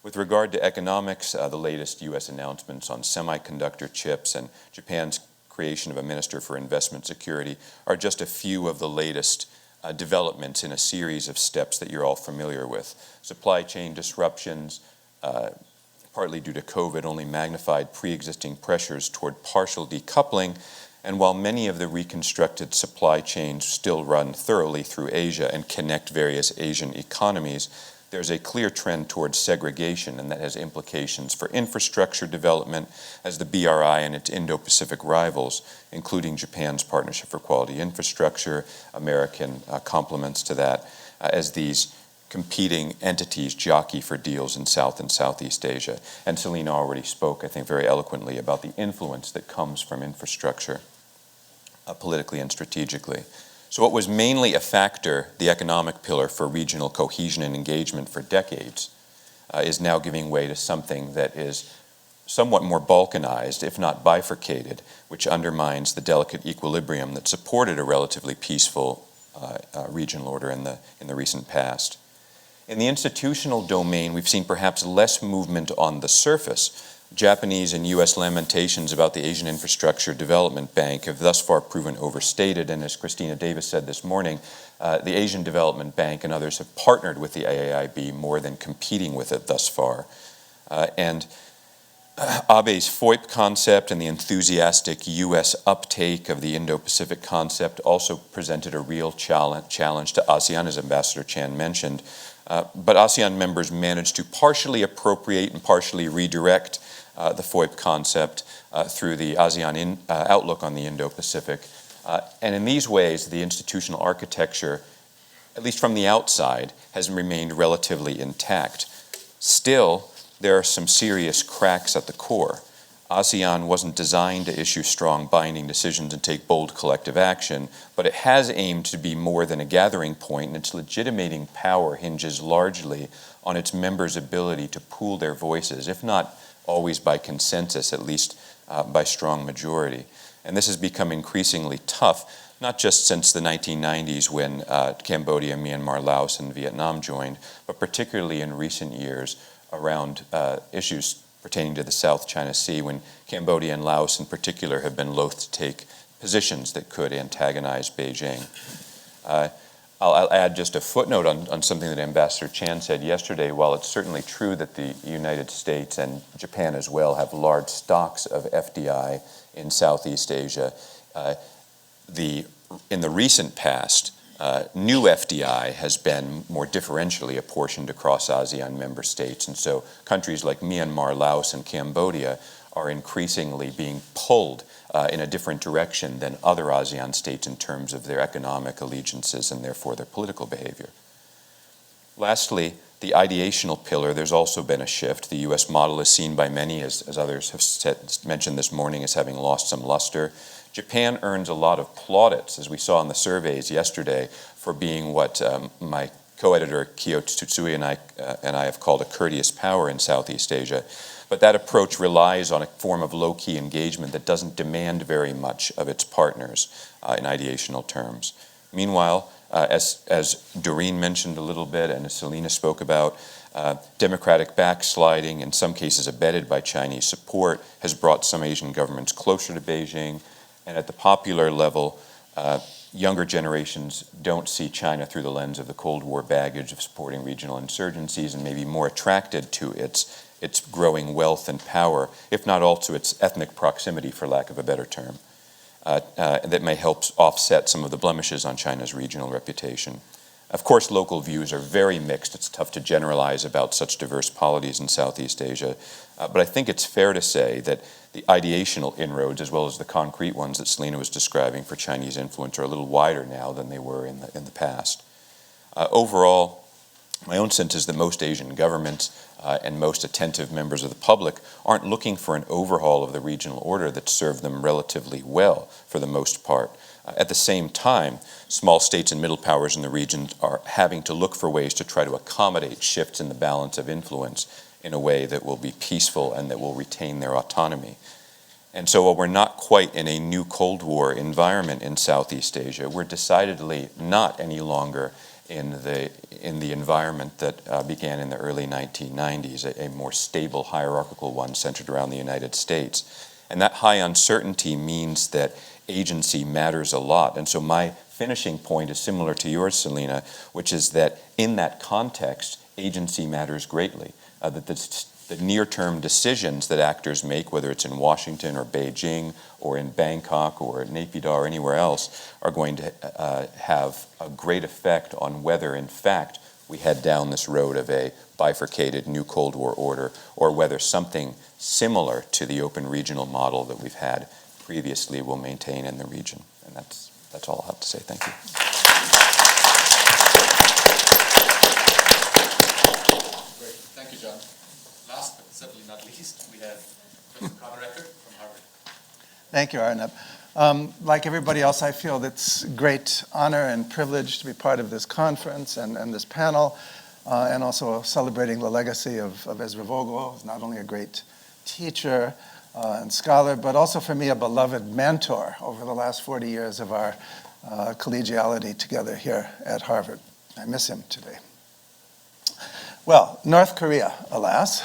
With regard to economics, the latest U.S. announcements on semiconductor chips and Japan's creation of a Minister for Investment Security are just a few of the latest developments in a series of steps that you're all familiar with. Supply chain disruptions, partly due to COVID, only magnified pre-existing pressures toward partial decoupling. And while many of the reconstructed supply chains still run thoroughly through Asia and connect various Asian economies, there's a clear trend towards segregation, and that has implications for infrastructure development as the BRI and its Indo-Pacific rivals, including Japan's Partnership for Quality Infrastructure, American complements to that, as these competing entities jockey for deals in South and Southeast Asia. And Selina already spoke, I think, very eloquently about the influence that comes from infrastructure, politically and strategically. So what was mainly a factor, the economic pillar for regional cohesion and engagement for decades, is now giving way to something that is somewhat more balkanized, if not bifurcated, which undermines the delicate equilibrium that supported a relatively peaceful regional order in the recent past. In the institutional domain, we've seen perhaps less movement on the surface. Japanese and U.S. lamentations about the Asian Infrastructure Development Bank have thus far proven overstated, and as Christina Davis said this morning, the Asian Development Bank and others have partnered with the AAIB more than competing with it thus far. And Abe's FOIP concept and the enthusiastic U.S. uptake of the Indo-Pacific concept also presented a real challenge to ASEAN, as Ambassador Chan mentioned. But ASEAN members managed to partially appropriate and partially redirect the FOIP concept through the ASEAN outlook on the Indo-Pacific. And in these ways, the institutional architecture, at least from the outside, has remained relatively intact. Still, there are some serious cracks at the core. ASEAN wasn't designed to issue strong binding decisions and take bold collective action, but it has aimed to be more than a gathering point, and its legitimating power hinges largely on its members' ability to pool their voices, if not always by consensus, at least by strong majority. And this has become increasingly tough, not just since the 1990s when Cambodia, Myanmar, Laos, and Vietnam joined, but particularly in recent years around issues pertaining to the South China Sea, when Cambodia and Laos in particular have been loath to take positions that could antagonize Beijing. I'll add just a footnote on something that Ambassador Chan said yesterday. While it's certainly true that the United States and Japan as well have large stocks of FDI in Southeast Asia, in the recent past, new FDI has been more differentially apportioned across ASEAN member states. And so countries like Myanmar, Laos, and Cambodia are increasingly being pulled in a different direction than other ASEAN states in terms of their economic allegiances and therefore their political behavior. Lastly, the ideational pillar, there's also been a shift. The U.S. model is seen by many, as others have mentioned this morning, as having lost some luster. Japan earns a lot of plaudits, as we saw in the surveys yesterday, for being what my co-editor Kyo Tsutsui and I have called a courteous power in Southeast Asia. But that approach relies on a form of low-key engagement that doesn't demand very much of its partners in ideational terms. Meanwhile, as Doreen mentioned a little bit and as Selina spoke about, democratic backsliding, in some cases abetted by Chinese support, has brought some Asian governments closer to Beijing. And at the popular level, younger generations don't see China through the lens of the Cold War baggage of supporting regional insurgencies and may be more attracted to its growing wealth and power, if not also its ethnic proximity, for lack of a better term, that may help offset some of the blemishes on China's regional reputation. Of course, local views are very mixed. It's tough to generalize about such diverse polities in Southeast Asia, but I think it's fair to say that the ideational inroads, as well as the concrete ones that Selina was describing for Chinese influence, are a little wider now than they were in the past. Overall, my own sense is that most Asian governments and most attentive members of the public aren't looking for an overhaul of the regional order that served them relatively well for the most part. At the same time, small states and middle powers in the region are having to look for ways to try to accommodate shifts in the balance of influence in a way that will be peaceful and that will retain their autonomy. And so while we're not quite in a new Cold War environment in Southeast Asia, we're decidedly not any longer in the environment that began in the early 1990s, a more stable hierarchical one centered around the United States. And that high uncertainty means that agency matters a lot. And so my finishing point is similar to yours, Selina, which is that in that context, agency matters greatly. That the near-term decisions that actors make, whether it's in Washington or Beijing or in Bangkok or Naypyidaw or anywhere else, are going to have a great effect on whether, in fact, we head down this road of a bifurcated new Cold War order, or whether something similar to the open regional model that we've had previously will maintain in the region. And that's all I have to say. Thank you. Great. Thank you, John. Last but certainly not least, we have Professor Moderator from Harvard. Thank you, Arunabh. Like everybody else, I feel it's a great honor and privilege to be part of this conference and this panel, and also celebrating the legacy of Ezra Vogel, who's not only a great teacher and scholar, but also for me a beloved mentor over the last 40 years of our collegiality together here at Harvard. I miss him today. Well, North Korea, alas,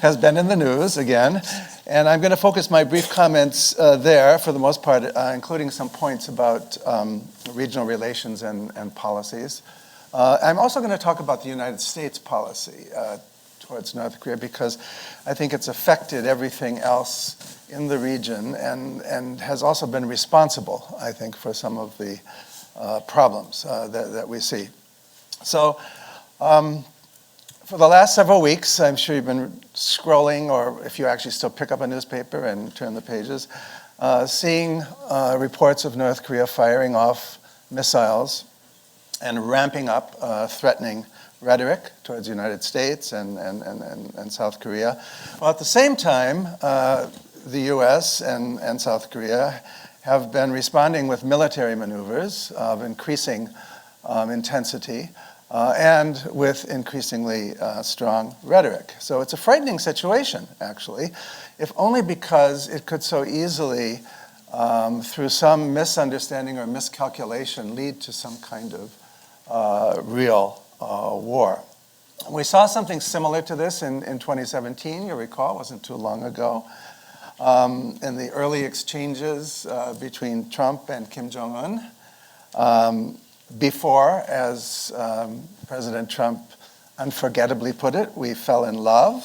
has been in the news again, and I'm going to focus my brief comments there for the most part, including some points about regional relations and policies. I'm also going to talk about the United States policy towards North Korea, because I think it's affected everything else in the region and has also been responsible, I think, for some of the problems that we see. So for the last several weeks, I'm sure you've been scrolling, or if you actually still pick up a newspaper and turn the pages, seeing reports of North Korea firing off missiles and ramping up threatening rhetoric towards the United States and South Korea. Well, at the same time, the US and South Korea have been responding with military maneuvers of increasing intensity and with increasingly strong rhetoric. So it's a frightening situation, actually, if only because it could so easily, through some misunderstanding or miscalculation, lead to some kind of real war. We saw something similar to this in 2017, you recall, it wasn't too long ago, in the early exchanges between Trump and Kim Jong-un. Before, as President Trump unforgettably put it, we fell in love,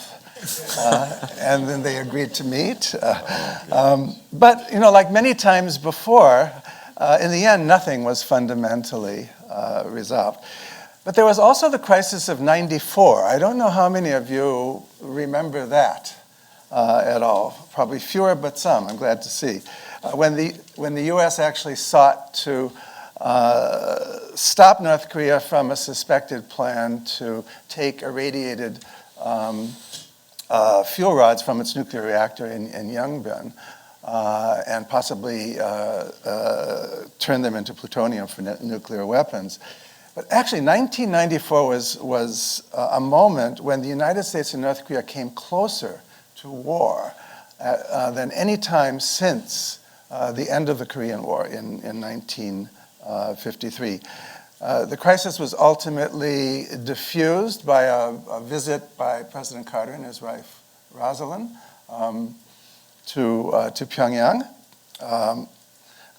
and then they agreed to meet. But, like many times before, in the end, nothing was fundamentally resolved. But there was also the crisis of '94. I don't know how many of you remember that at all. Probably fewer, but some, I'm glad to see. When the US actually sought to stop North Korea from a suspected plan to take irradiated fuel rods from its nuclear reactor in Yongbyon and possibly turn them into plutonium for nuclear weapons. But actually, 1994 was a moment when the United States and North Korea came closer to war than any time since the end of the Korean War in 1953. The crisis was ultimately diffused by a visit by President Carter and his wife Rosalind to Pyongyang.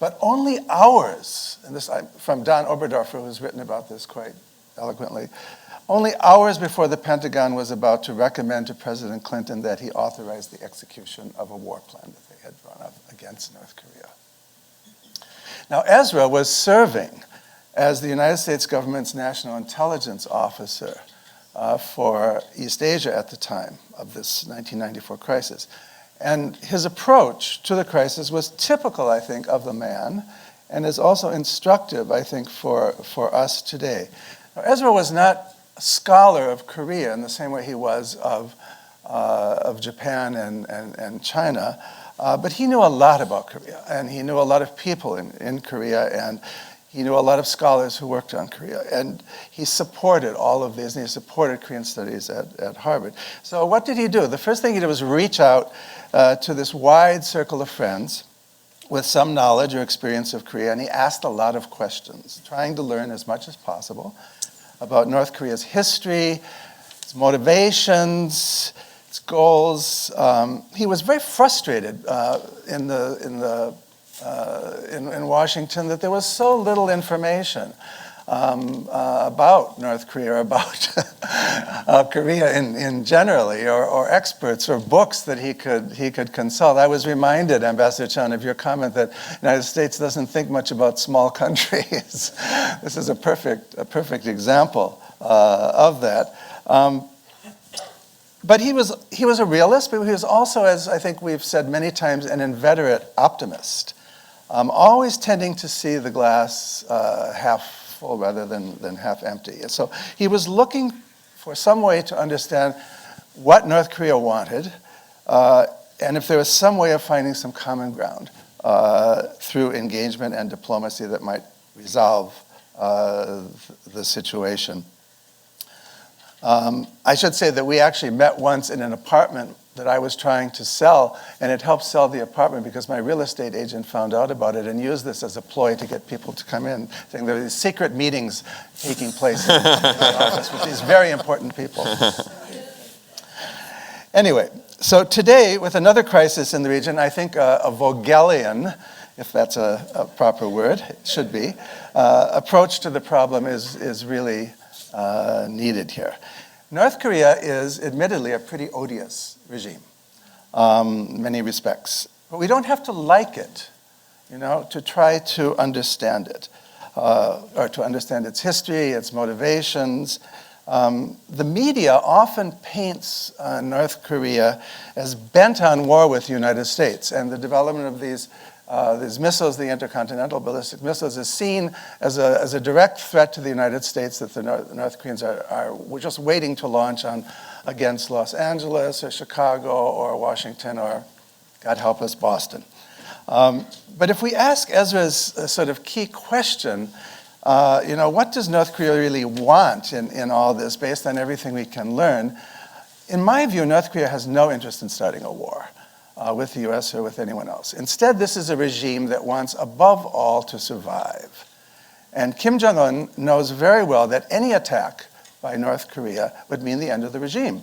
But only hours, and this from Don Oberdorfer, who's written about this quite eloquently, only hours before the Pentagon was about to recommend to President Clinton that he authorize the execution of a war plan that they had drawn up against North Korea. Now, Ezra was serving as the United States government's national intelligence officer for East Asia at the time of this 1994 crisis. And his approach to the crisis was typical, I think, of the man, and is also instructive, I think, for us today. Now, Ezra was not a scholar of Korea in the same way he was of Japan and China, but he knew a lot about Korea, and he knew a lot of people in Korea, and he knew a lot of scholars who worked on Korea, and he supported all of these, and he supported Korean studies at Harvard. So what did he do? The first thing he did was reach out to this wide circle of friends with some knowledge or experience of Korea, and he asked a lot of questions, trying to learn as much as possible about North Korea's history, its motivations, its goals. He was very frustrated in Washington that there was so little information about North Korea, about Korea in generally, or experts or books that he could consult. I was reminded, Ambassador Chan, of your comment that the United States doesn't think much about small countries. This is a perfect example of that. But he was a realist, but he was also, as I think we've said many times, an inveterate optimist. Always tending to see the glass half full rather than half empty. And so he was looking for some way to understand what North Korea wanted, and if there was some way of finding some common ground through engagement and diplomacy that might resolve the situation. I should say that we actually met once in an apartment that I was trying to sell, and it helped sell the apartment because my real estate agent found out about it and used this as a ploy to get people to come in, saying there were these secret meetings taking place in the office with these very important people. Anyway, so today, with another crisis in the region, I think a Vogelian, if that's a proper word, it should be, approach to the problem is really needed here. North Korea is admittedly a pretty odious regime in many respects. But we don't have to like it, to try to understand it, or to understand its history, its motivations. The media often paints North Korea as bent on war with the United States, and the development of these missiles, the intercontinental ballistic missiles, is seen as a direct threat to the United States that the North Koreans were just waiting to launch against Los Angeles or Chicago or Washington or, God help us, Boston. But if we ask Ezra's sort of key question, what does North Korea really want in all this based on everything we can learn? In my view, North Korea has no interest in starting a war with the US or with anyone else. Instead, this is a regime that wants, above all, to survive. And Kim Jong-un knows very well that any attack by North Korea would mean the end of the regime.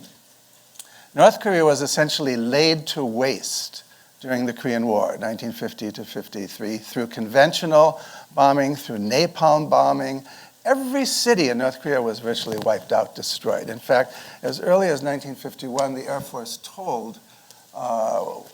North Korea was essentially laid to waste during the Korean War, 1950 to 53, through conventional bombing, through napalm bombing. Every city in North Korea was virtually wiped out, destroyed. In fact, as early as 1951, the Air Force told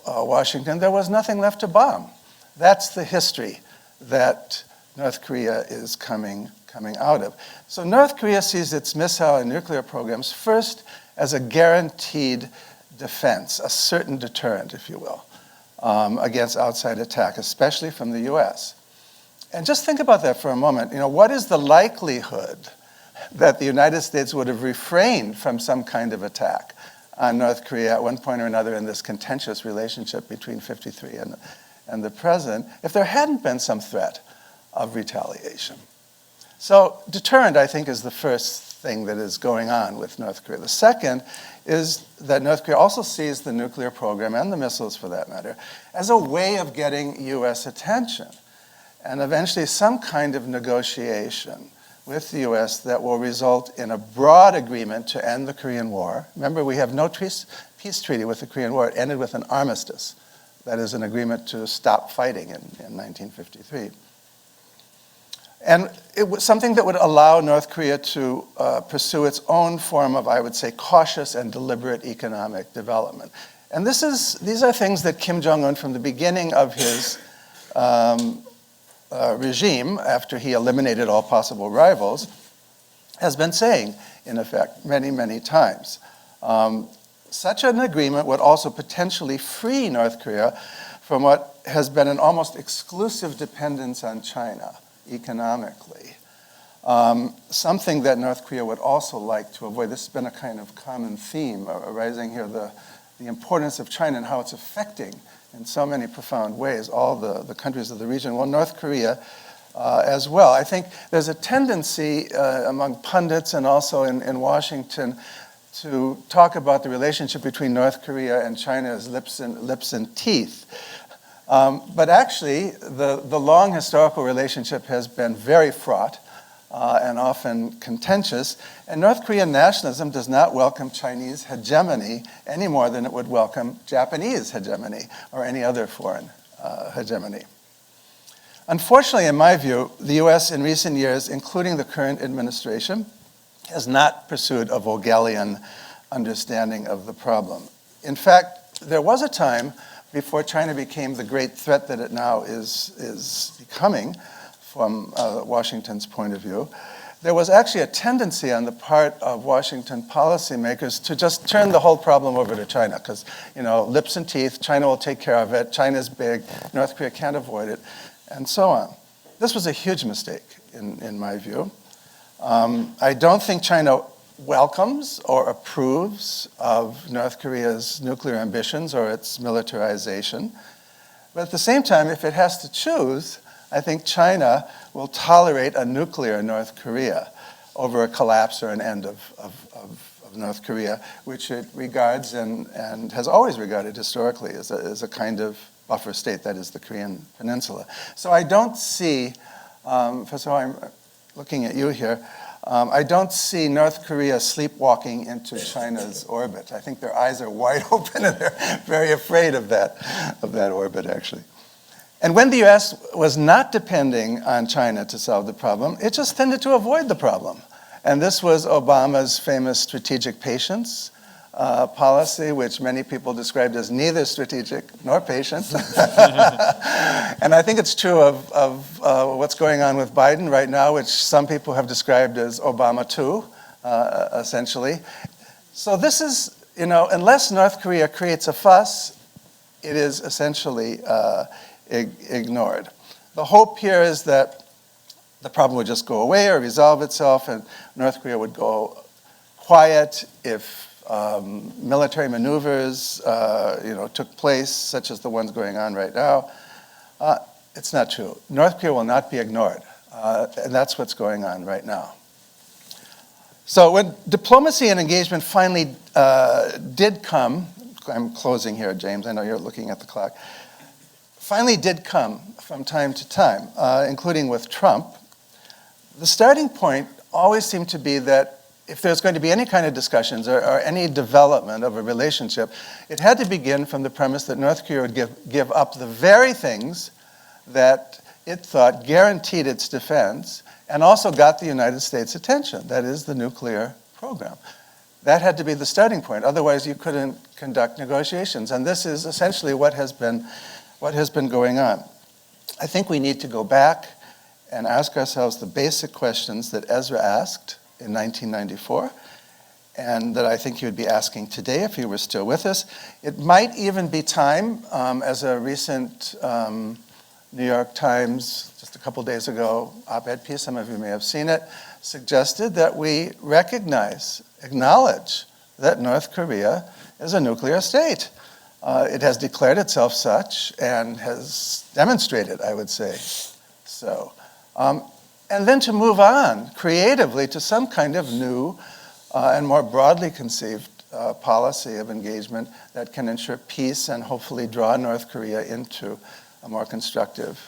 Washington there was nothing left to bomb. That's the history that North Korea is coming out of. So North Korea sees its missile and nuclear programs first as a guaranteed defense, a certain deterrent, if you will, against outside attack, especially from the US. And just think about that for a moment. What is the likelihood that the United States would have refrained from some kind of attack on North Korea at one point or another in this contentious relationship between 53 and the present, if there hadn't been some threat of retaliation? So deterrent, I think, is the first thing that is going on with North Korea. The second is that North Korea also sees the nuclear program, and the missiles for that matter, as a way of getting US attention, and eventually some kind of negotiation with the US that will result in a broad agreement to end the Korean War. Remember, we have no peace treaty with the Korean War. It ended with an armistice that is, an agreement to stop fighting in 1953. And it was something that would allow North Korea to pursue its own form of, I would say, cautious and deliberate economic development. And these are things that Kim Jong-un, from the beginning of his regime, after he eliminated all possible rivals, has been saying, in effect, many, many times. Such an agreement would also potentially free North Korea from what has been an almost exclusive dependence on China economically. Something that North Korea would also like to avoid. This has been a kind of common theme arising here, the importance of China and how it's affecting in so many profound ways all the countries of the region. Well, North Korea as well. I think there's a tendency among pundits and also in Washington to talk about the relationship between North Korea and China as lips and teeth. But actually, the long historical relationship has been very fraught and often contentious. And North Korean nationalism does not welcome Chinese hegemony any more than it would welcome Japanese hegemony or any other foreign hegemony. Unfortunately, in my view, the US in recent years, including the current administration, has not pursued a Vogelian understanding of the problem. In fact, there was a time before China became the great threat that it now is becoming from Washington's point of view. There was actually a tendency on the part of Washington policymakers to just turn the whole problem over to China because, lips and teeth, China will take care of it, China's big, North Korea can't avoid it, and so on. This was a huge mistake, in my view. I don't think China welcomes or approves of North Korea's nuclear ambitions or its militarization. But at the same time, if it has to choose, I think China will tolerate a nuclear North Korea over a collapse or an end of North Korea, which it regards and has always regarded historically as a kind of buffer state, that is the Korean Peninsula. So I don't see, Professor, I'm looking at you here, I don't see North Korea sleepwalking into China's orbit. I think their eyes are wide open and they're very afraid of that orbit, actually. And when the US was not depending on China to solve the problem, it just tended to avoid the problem. And this was Obama's famous strategic patience policy, which many people described as neither strategic nor patient. And I think it's true of what's going on with Biden right now, which some people have described as Obama 2, essentially. So this is, unless North Korea creates a fuss, it is essentially ignored. The hope here is that the problem would just go away or resolve itself, and North Korea would go quiet if military maneuvers, took place, such as the ones going on right now. It's not true. North Korea will not be ignored, and that's what's going on right now. So when diplomacy and engagement finally did come, I'm closing here, James, I know you're looking at the clock, finally did come from time to time, including with Trump, the starting point always seemed to be that if there's going to be any kind of discussions or any development of a relationship, it had to begin from the premise that North Korea would give up the very things that it thought guaranteed its defense and also got the United States' attention, that is, the nuclear program. That had to be the starting point. Otherwise, you couldn't conduct negotiations. And this is essentially what has been going on. I think we need to go back and ask ourselves the basic questions that Ezra asked in 1994, and that I think he would be asking today if he were still with us. It might even be time, as a recent New York Times, just a couple days ago, op-ed piece, some of you may have seen it, suggested that we acknowledge that North Korea is a nuclear state. It has declared itself such and has demonstrated, I would say, so. And then to move on creatively to some kind of new and more broadly conceived policy of engagement that can ensure peace and hopefully draw North Korea into a more constructive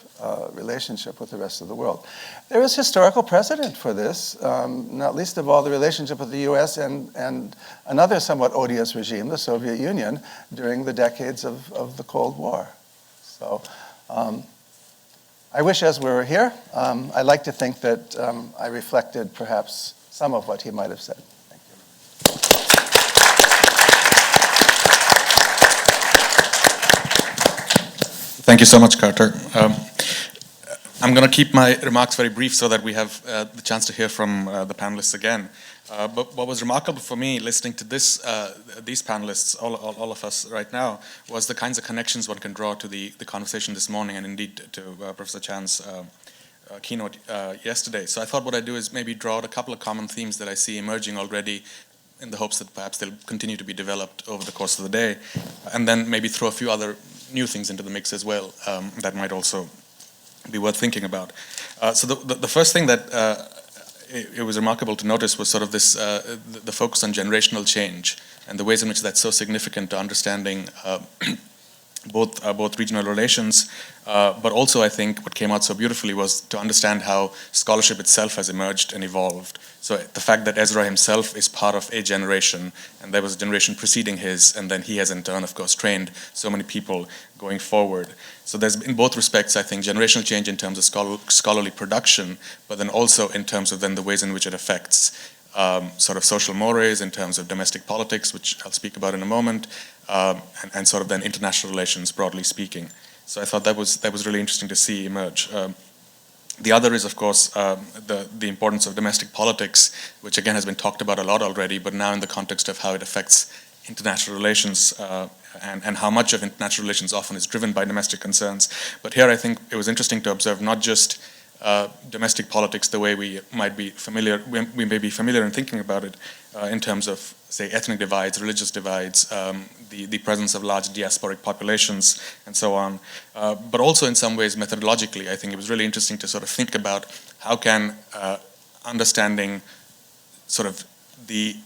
relationship with the rest of the world. There is historical precedent for this, not least of all the relationship with the US and another somewhat odious regime, the Soviet Union, during the decades of the Cold War. So I wish Ezra were here. I like to think that I reflected perhaps some of what he might have said. Thank you. Thank you so much, Carter. I'm going to keep my remarks very brief so that we have the chance to hear from the panelists again. But what was remarkable for me listening to these panelists, all of us right now, was the kinds of connections one can draw to the conversation this morning and indeed to Professor Chan's keynote yesterday. So I thought what I'd do is maybe draw out a couple of common themes that I see emerging already in the hopes that perhaps they'll continue to be developed over the course of the day, and then maybe throw a few other new things into the mix as well that might also be worth thinking about. So the first thing that it was remarkable to notice was sort of this, the focus on generational change and the ways in which that's so significant to understanding both regional relations, but also I think what came out so beautifully was to understand how scholarship itself has emerged and evolved. So the fact that Ezra himself is part of a generation, and there was a generation preceding his, and then he has in turn, of course, trained so many people going forward. So there's, in both respects, I think, generational change in terms of scholarly production, but then also in terms of then the ways in which it affects sort of social mores, in terms of domestic politics, which I'll speak about in a moment, and sort of then international relations, broadly speaking. So I thought that was really interesting to see emerge. The other is, of course, the importance of domestic politics, which again has been talked about a lot already, but now in the context of how it affects international relations and how much of international relations often is driven by domestic concerns. But here I think it was interesting to observe not just domestic politics the way we might be familiar, we may be familiar in thinking about it in terms of, say, ethnic divides, religious divides, the presence of large diasporic populations, and so on. But also in some ways methodologically, I think it was really interesting to sort of think about how can understanding sort of the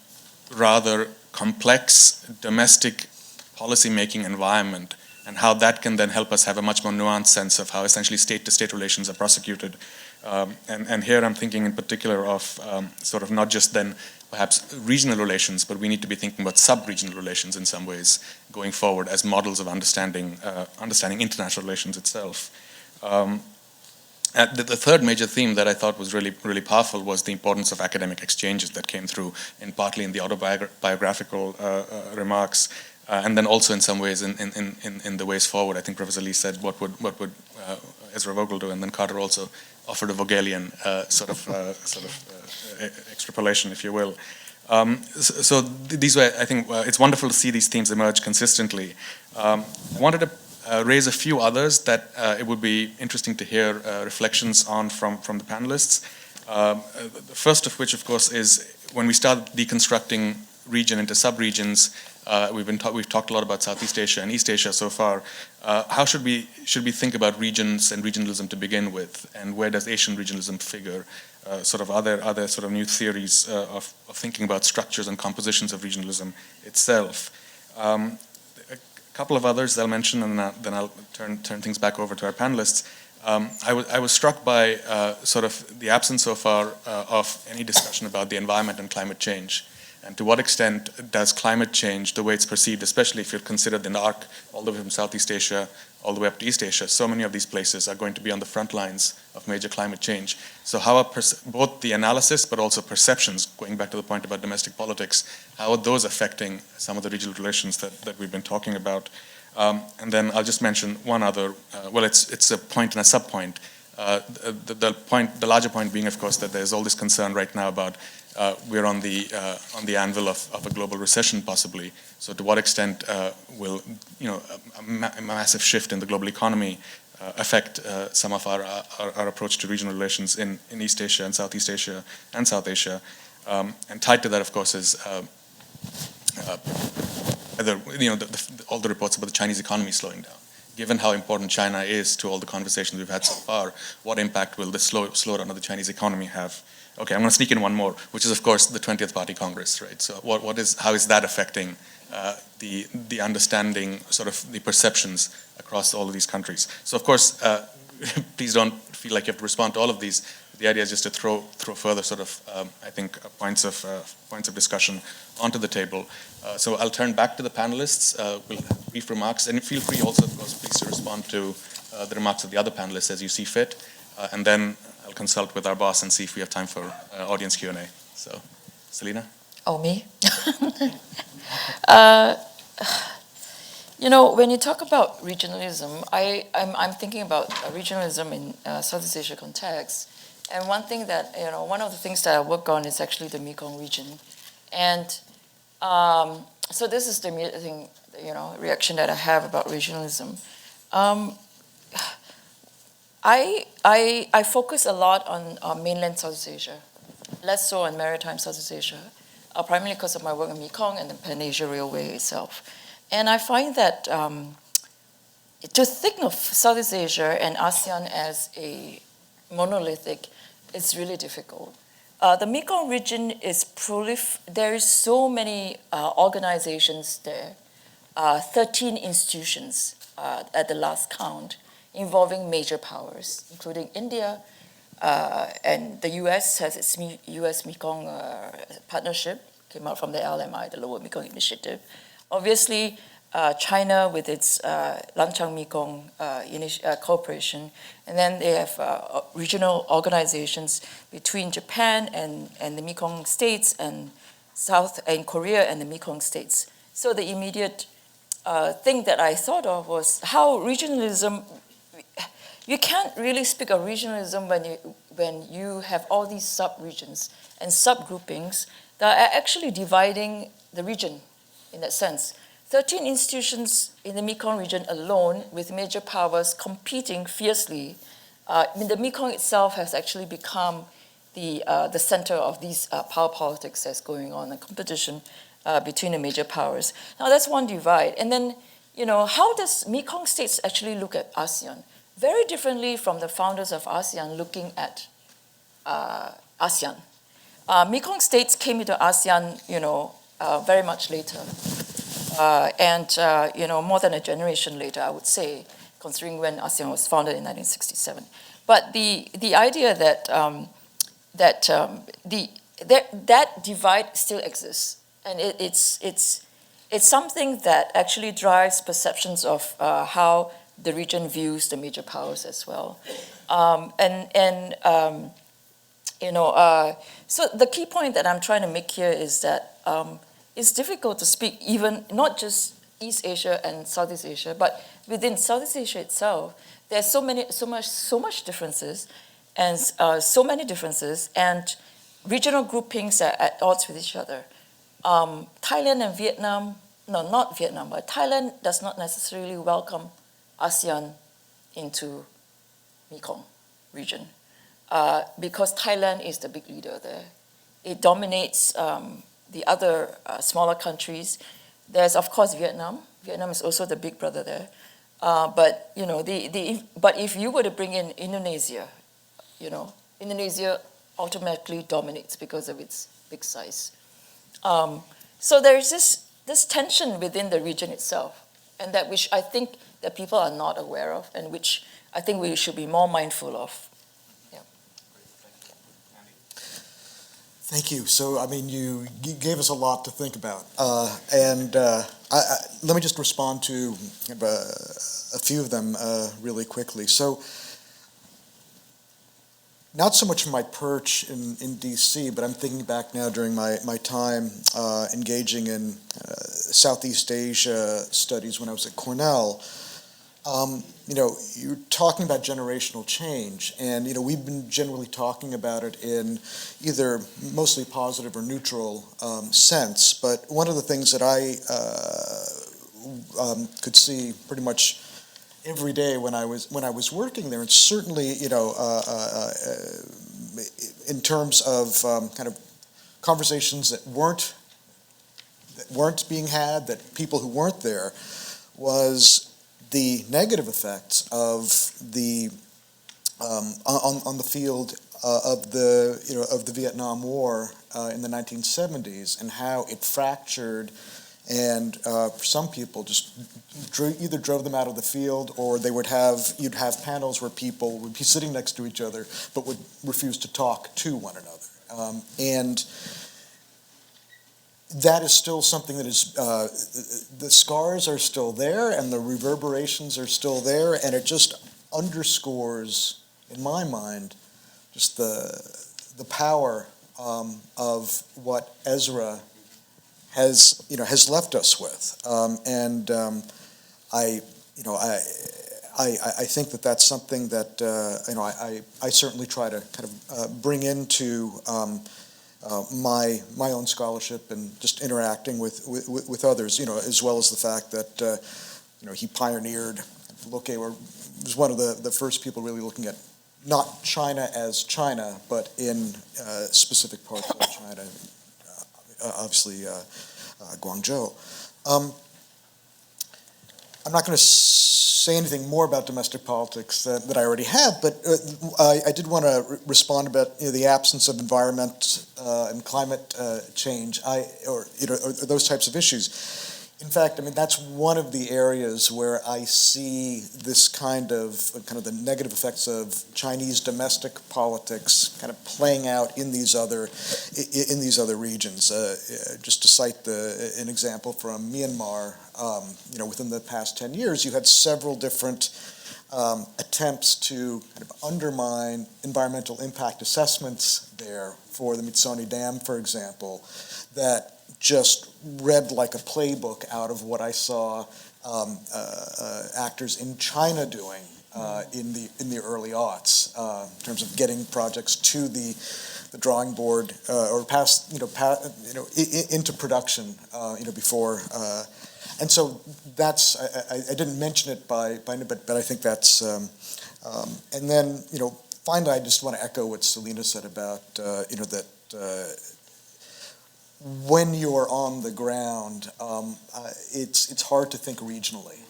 rather complex domestic policy-making environment and how that can then help us have a much more nuanced sense of how essentially state-to-state relations are prosecuted. And here I'm thinking in particular of sort of not just then perhaps regional relations, but we need to be thinking about sub-regional relations in some ways going forward as models of understanding international relations itself. The third major theme that I thought was really, really powerful was the importance of academic exchanges that came through, partly in the autobiographical remarks, and then also in some ways in the ways forward. I think Professor Lee said, what would Ezra Vogel do? And then Carter also offered a Vogelian sort of extrapolation, if you will. So these were, I think, it's wonderful to see these themes emerge consistently. I wanted to raise a few others that it would be interesting to hear reflections on from the panelists. The first of which, of course, is when we start deconstructing region into sub-regions. We've talked a lot about Southeast Asia and East Asia so far. How should we think about regions and regionalism to begin with, and where does Asian regionalism figure? Sort of other sort of new theories of thinking about structures and compositions of regionalism itself. A couple of others I'll mention, and then I'll turn things back over to our panelists. I was struck by sort of the absence so far of any discussion about the environment and climate change. And to what extent does climate change, the way it's perceived, especially if you consider the arc all the way from Southeast Asia all the way up to East Asia, so many of these places are going to be on the front lines of major climate change. So how are both the analysis but also perceptions, going back to the point about domestic politics, how are those affecting some of the regional relations that we've been talking about? And then I'll just mention one other, well, it's a point and a sub-point. The larger point being, of course, that there's all this concern right now about we're on the anvil of a global recession, possibly. So, to what extent will a massive shift in the global economy affect some of our approach to regional relations in East Asia and Southeast Asia and South Asia? And tied to that, of course, is all the reports about the Chinese economy slowing down. Given how important China is to all the conversations we've had so far, what impact will this slowdown of the Chinese economy have? Okay, I'm going to sneak in one more, which is, of course, the 20th Party Congress, right? So how is that affecting the understanding, sort of the perceptions across all of these countries? So, of course, please don't feel like you have to respond to all of these. the idea is just to throw further sort of, I think, points of discussion onto the table. So I'll turn back to the panelists. We'll have brief remarks, and feel free also, of course, please to respond to the remarks of the other panelists as you see fit. And then I'll consult with our boss and see if we have time for audience Q&A. So, Selina? Oh, me? When you talk about regionalism, I'm thinking about regionalism in Southeast Asia context. And one of the things that I work on is actually the Mekong region. And so this is the immediate thing, reaction that I have about regionalism. I focus a lot on mainland Southeast Asia, less so on maritime Southeast Asia, primarily because of my work in Mekong and the Pan-Asia Railway itself. And I find that to think of Southeast Asia and ASEAN as a monolithic is really difficult. The Mekong region is there is so many organizations there, 13 institutions at the last count, involving major powers, including India, and the US has its US-Mekong partnership, came out from the LMI, the Lower Mekong Initiative. Obviously, China with its Lanchang-Mekong cooperation, and then they have regional organizations between Japan and the Mekong states, and South and Korea and the Mekong states. So the immediate thing that I thought of was how regionalism, you can't really speak of regionalism when you have all these sub-regions and subgroupings that are actually dividing the region in that sense. 13 institutions in the Mekong region alone, with major powers competing fiercely. The Mekong itself has actually become the center of these power politics that's going on, the competition between the major powers. Now that's one divide. And then, how does Mekong states actually look at ASEAN? Very differently from the founders of ASEAN looking at ASEAN. Mekong states came into ASEAN, very much later. More than a generation later, I would say, considering when ASEAN was founded in 1967. But the idea that divide still exists, and it's something that actually drives perceptions of how the region views the major powers as well. So the key point that I'm trying to make here is that it's difficult to speak even not just East Asia and Southeast Asia, but within Southeast Asia itself, there's so much differences, and so many differences, and regional groupings are at odds with each other. Thailand and Vietnam, no, not Vietnam, but Thailand does not necessarily welcome ASEAN into Mekong region because Thailand is the big leader there. It dominates the other smaller countries. There's of course Vietnam. Vietnam is also the big brother there. But if you were to bring in Indonesia, Indonesia automatically dominates because of its big size. So there's this tension within the region itself, and that which I think that people are not aware of, and which I think we should be more mindful of. Thank you. So, you gave us a lot to think about. Let me just respond to a few of them really quickly. So, not so much from my perch in D.C., but I'm thinking back now during my time engaging in Southeast Asia studies when I was at Cornell. You're talking about generational change, and we've been generally talking about it in either mostly positive or neutral sense. But one of the things that I could see pretty much every day when I was working there, and certainly in terms of kind of conversations that weren't being had, that people who weren't there, was the negative effects of the on the field of the Vietnam War in the 1970s, and how it fractured And for some people, just either drove them out of the field, or you'd have panels where people would be sitting next to each other but would refuse to talk to one another. And that is still something that is, the scars are still there and the reverberations are still there, and it just underscores, in my mind, just the power of what Ezra has left us with, I think that that's something that I certainly try to kind of bring into my own scholarship and just interacting with others, as well as the fact that he pioneered was one of the first people really looking at not China as China, but in specific parts of China. Obviously, Guangzhou. I'm not going to say anything more about domestic politics that I already have, but I did want to respond about the absence of environment and climate change, or those types of issues. In fact, that's one of the areas where I see this kind of the negative effects of Chinese domestic politics kind of playing out in these other regions. Just to cite an example from Myanmar, within the past 10 years, you had several different attempts to kind of undermine environmental impact assessments there for the Mitsoni Dam, for example, that just read like a playbook out of what I saw actors in China doing in the early aughts, in terms of getting projects to the drawing board or past into production before. And so that's I didn't mention it but I think that's and then finally I just want to echo what Selina said about that. When you're on the ground, it's hard to think regionally,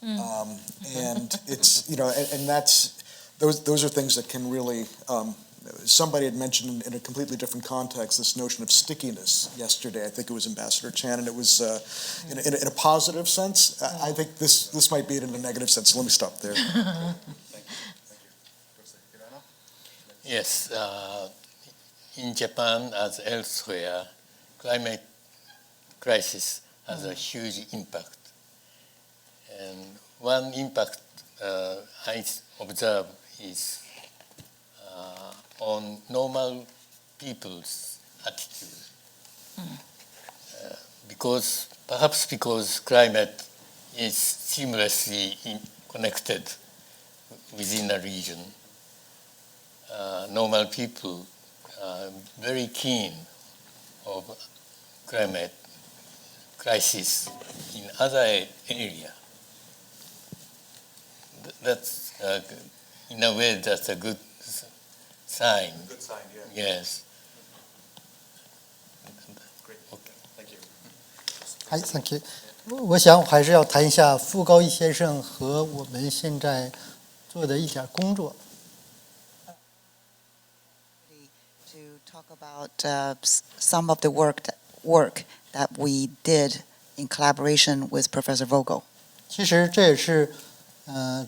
and it's and that's those are things that can really. Somebody had mentioned in a completely different context this notion of stickiness yesterday. I think it was Ambassador Chan, and it was in a positive sense. I think this might be it in a negative sense. So let me stop there. Thank you. Professor Hirano? Yes, in Japan as elsewhere, climate crisis has a huge impact. And one impact I observe is on normal people's attitude. Perhaps because climate is seamlessly connected within a region, normal people are very keen of climate crisis in other area. That's in a way that's a good sign. Good sign, yeah. Yes. Great. Okay. Thank you. Hi, thank you. 我想还是要谈一下傅高义先生和我们现在做的一点工作。To talk about some of the work that we did in collaboration with Professor Vogel. 其实这也是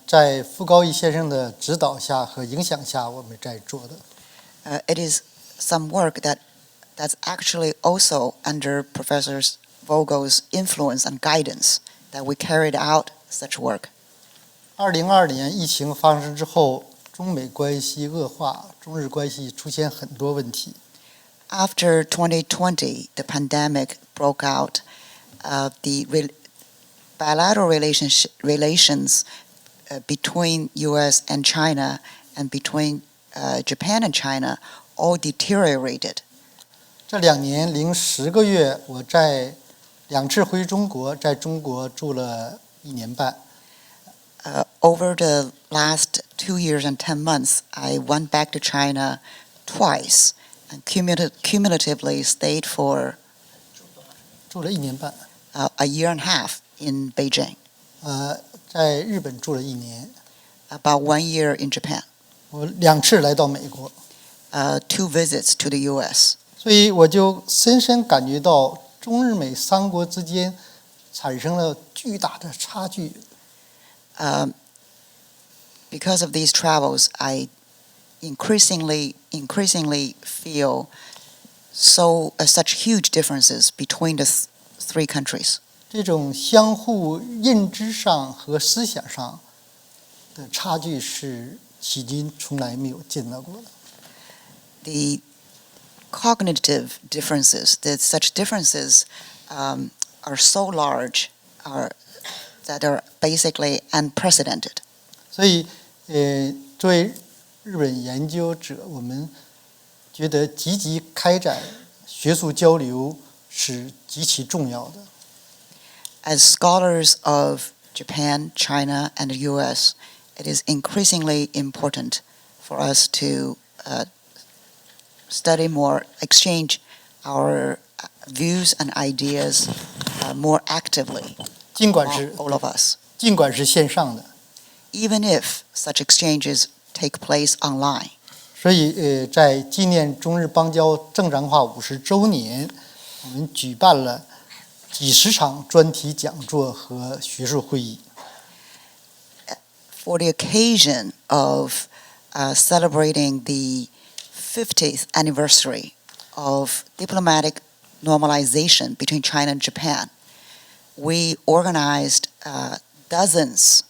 在傅高义先生的指导下和影响下我们在做的。It is some work that's actually also under Professor Vogel's influence and guidance that we carried out such work. 2022年疫情发生之后，中美关系恶化，中日关系出现很多问题。After 2020, the pandemic broke out. The bilateral relations between U.S. and China and between Japan and China all deteriorated. 这2年零10个月，我在2次回中国，在中国住了1年半。Over the last 2 years and 10 months, I went back to China twice and cumulatively stayed for 住了1年半。a year and a half in Beijing. 在日本住了1年。About 1 year in Japan. 我2次来到美国。 2 visits to the U.S. 所以我就深深感觉到中日美三国之间产生了巨大的差距。Because of these travels, I increasingly feel such huge differences between the three countries. 这种相互认知上和思想上的差距是迄今从来没有见到过的。The cognitive differences, that such differences are so large, that are basically unprecedented. 所以，作为日本研究者，我们觉得积极开展学术交流是极其重要的。As scholars of Japan, China, and the U.S., it is increasingly important for us to study more, exchange our views and ideas more actively, 尽管是 all of us. 尽管是线上的。Even if such exchanges take place online. 所以，在纪念中日邦交正常化50周年，我们举办了几十场专题讲座和学术会议。For the occasion of celebrating the 50th anniversary of diplomatic normalization between China and Japan, we organized dozens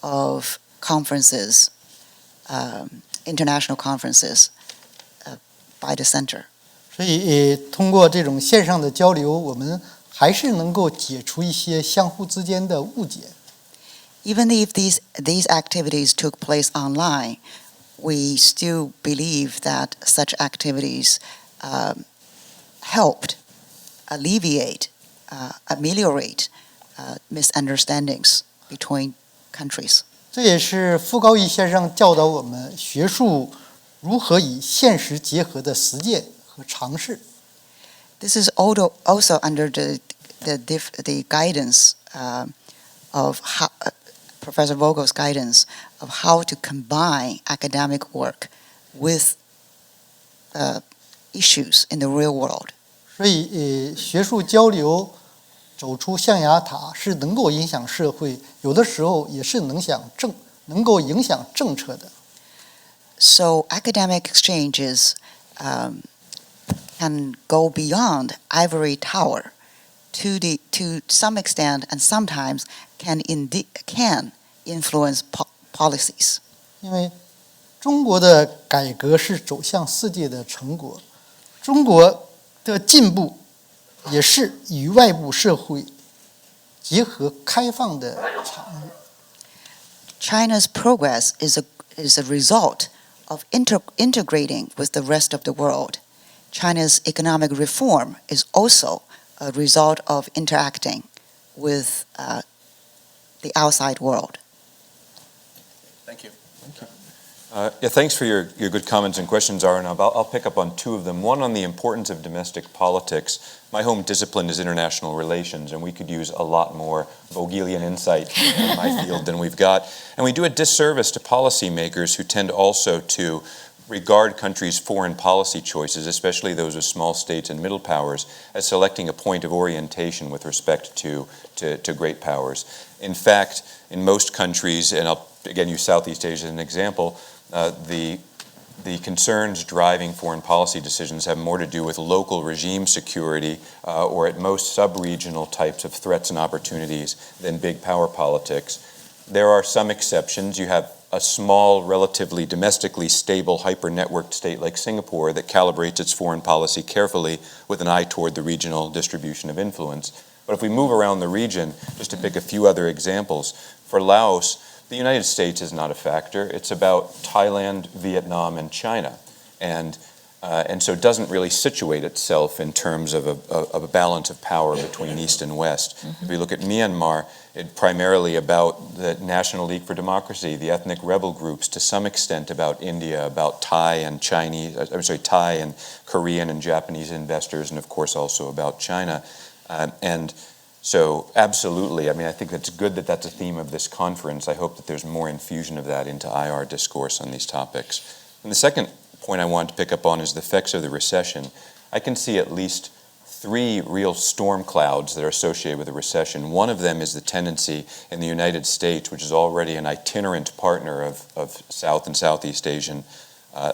of conferences, international conferences by the center. 所以，通过这种线上的交流，我们还是能够解除一些相互之间的误解。Even if these activities took place online, we still believe that such activities helped ameliorate misunderstandings between countries. 这也是傅高义先生教导我们学术如何与现实结合的实践和尝试。This is also under the guidance of Professor Vogel's guidance of how to combine academic work with issues in the real world. 所以，学术交流走出象牙塔是能够影响社会，有的时候也是能够影响政策的。So academic exchanges can go beyond ivory tower to some extent, and sometimes can influence policies. 因为中国的改革是走向世界的成果，中国的进步也是与外部社会结合开放的产物。China's progress is a result of integrating with the rest of the world. China's economic reform is also a result of interacting with the outside world. Thank you. Thanks for your good comments and questions, Arunabh. I'll pick up on two of them. One on the importance of domestic politics. My home discipline is international relations, and we could use a lot more Vogelian insight in my field than we've got. And we do a disservice to policymakers who tend also to regard countries' foreign policy choices, especially those of small states and middle powers, as selecting a point of orientation with respect to great powers. In fact, in most countries, and I'll again use Southeast Asia as an example, the concerns driving foreign policy decisions have more to do with local regime security or at most sub-regional types of threats and opportunities than big power politics. There are some exceptions. You have a small, relatively domestically stable, hyper-networked state like Singapore that calibrates its foreign policy carefully with an eye toward the regional distribution of influence. But if we move around the region, just to pick a few other examples, for Laos, the United States is not a factor. It's about Thailand, Vietnam, and China. And so it doesn't really situate itself in terms of a balance of power between East and West. Mm-hmm. If we look at Myanmar, it's primarily about the National League for Democracy, the ethnic rebel groups, to some extent about India, about Thai and Korean and Japanese investors, and of course also about China. And so absolutely, I mean, I think it's good that that's a theme of this conference. I hope that there's more infusion of that into IR discourse on these topics. And the second point I wanted to pick up on is the effects of the recession. I can see at least three real storm clouds that are associated with a recession. One of them is the tendency in the United States, which is already an itinerant partner of South and Southeast Asian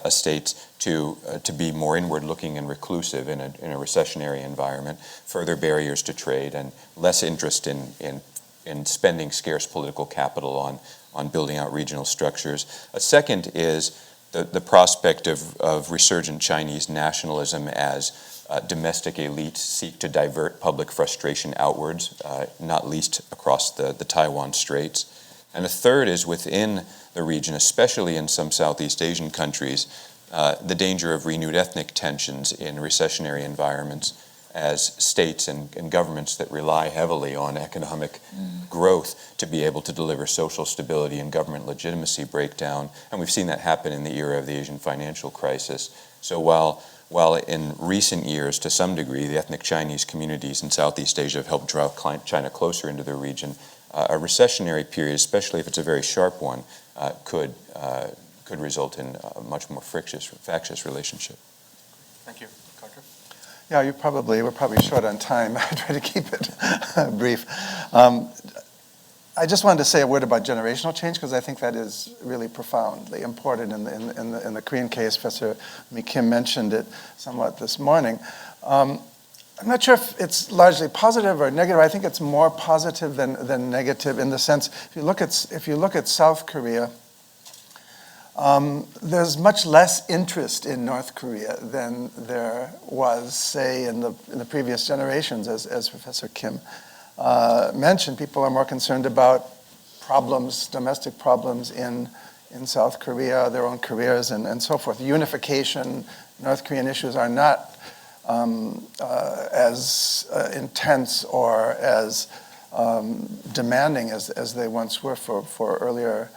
states, to be more inward-looking and reclusive in a recessionary environment, further barriers to trade, and less interest in spending scarce political capital on building out regional structures. A second is the prospect of resurgent Chinese nationalism as domestic elites seek to divert public frustration outwards, not least across the Taiwan Straits. And a third is within the region, especially in some Southeast Asian countries, the danger of renewed ethnic tensions in recessionary environments as states and governments that rely heavily on economic growth to be able to deliver social stability and government legitimacy breakdown. And we've seen that happen in the era of the Asian financial crisis. So while in recent years, to some degree, the ethnic Chinese communities in Southeast Asia have helped draw China closer into the region, a recessionary period, especially if it's a very sharp one, could result in a much more factious relationship. Thank you. Carter? Yeah, we're probably short on time. I try to keep it brief. I just wanted to say a word about generational change, because I think that is really profoundly important in the Korean case. Professor Kim mentioned it somewhat this morning. I'm not sure if it's largely positive or negative. I think it's more positive than negative, in the sense, if you look at South Korea, there's much less interest in North Korea than there was, say, in the previous generations, as Professor Kim mentioned. People are more concerned about domestic problems in South Korea, their own careers, and so forth. Unification, North Korean issues are not as intense or as demanding as they once were for earlier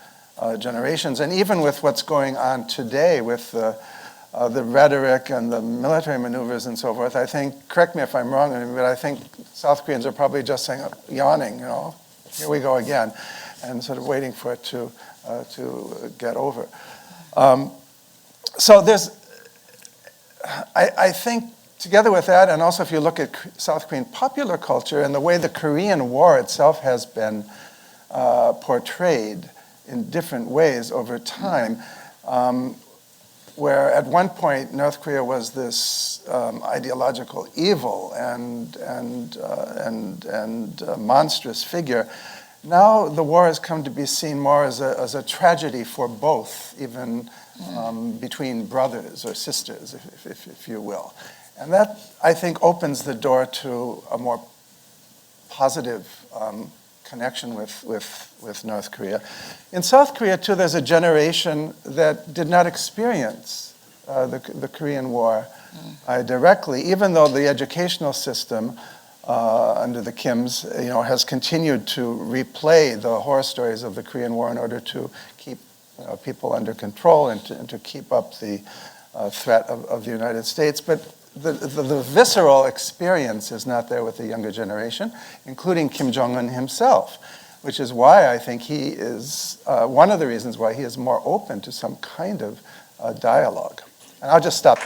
generations. And even with what's going on today with the rhetoric and the military maneuvers and so forth, I think, correct me if I'm wrong, but I think South Koreans are probably just saying, yawning, here we go again, and sort of waiting for it to get over. So I think, together with that, and also if you look at South Korean popular culture and the way the Korean War itself has been portrayed in different ways over time, where at one point North Korea was this ideological evil and monstrous figure. Now the war has come to be seen more as a tragedy for both, even between brothers or sisters, if you will. And that, I think, opens the door to a more positive connection with North Korea. In South Korea, too, there's a generation that did not experience the Korean War directly, even though the educational system under the Kims, has continued to replay the horror stories of the Korean War in order to keep people under control and to keep up the threat of the United States. But the visceral experience is not there with the younger generation, including Kim Jong-un himself, which is why I think he is one of the reasons why he is more open to some kind of dialogue. And I'll just stop.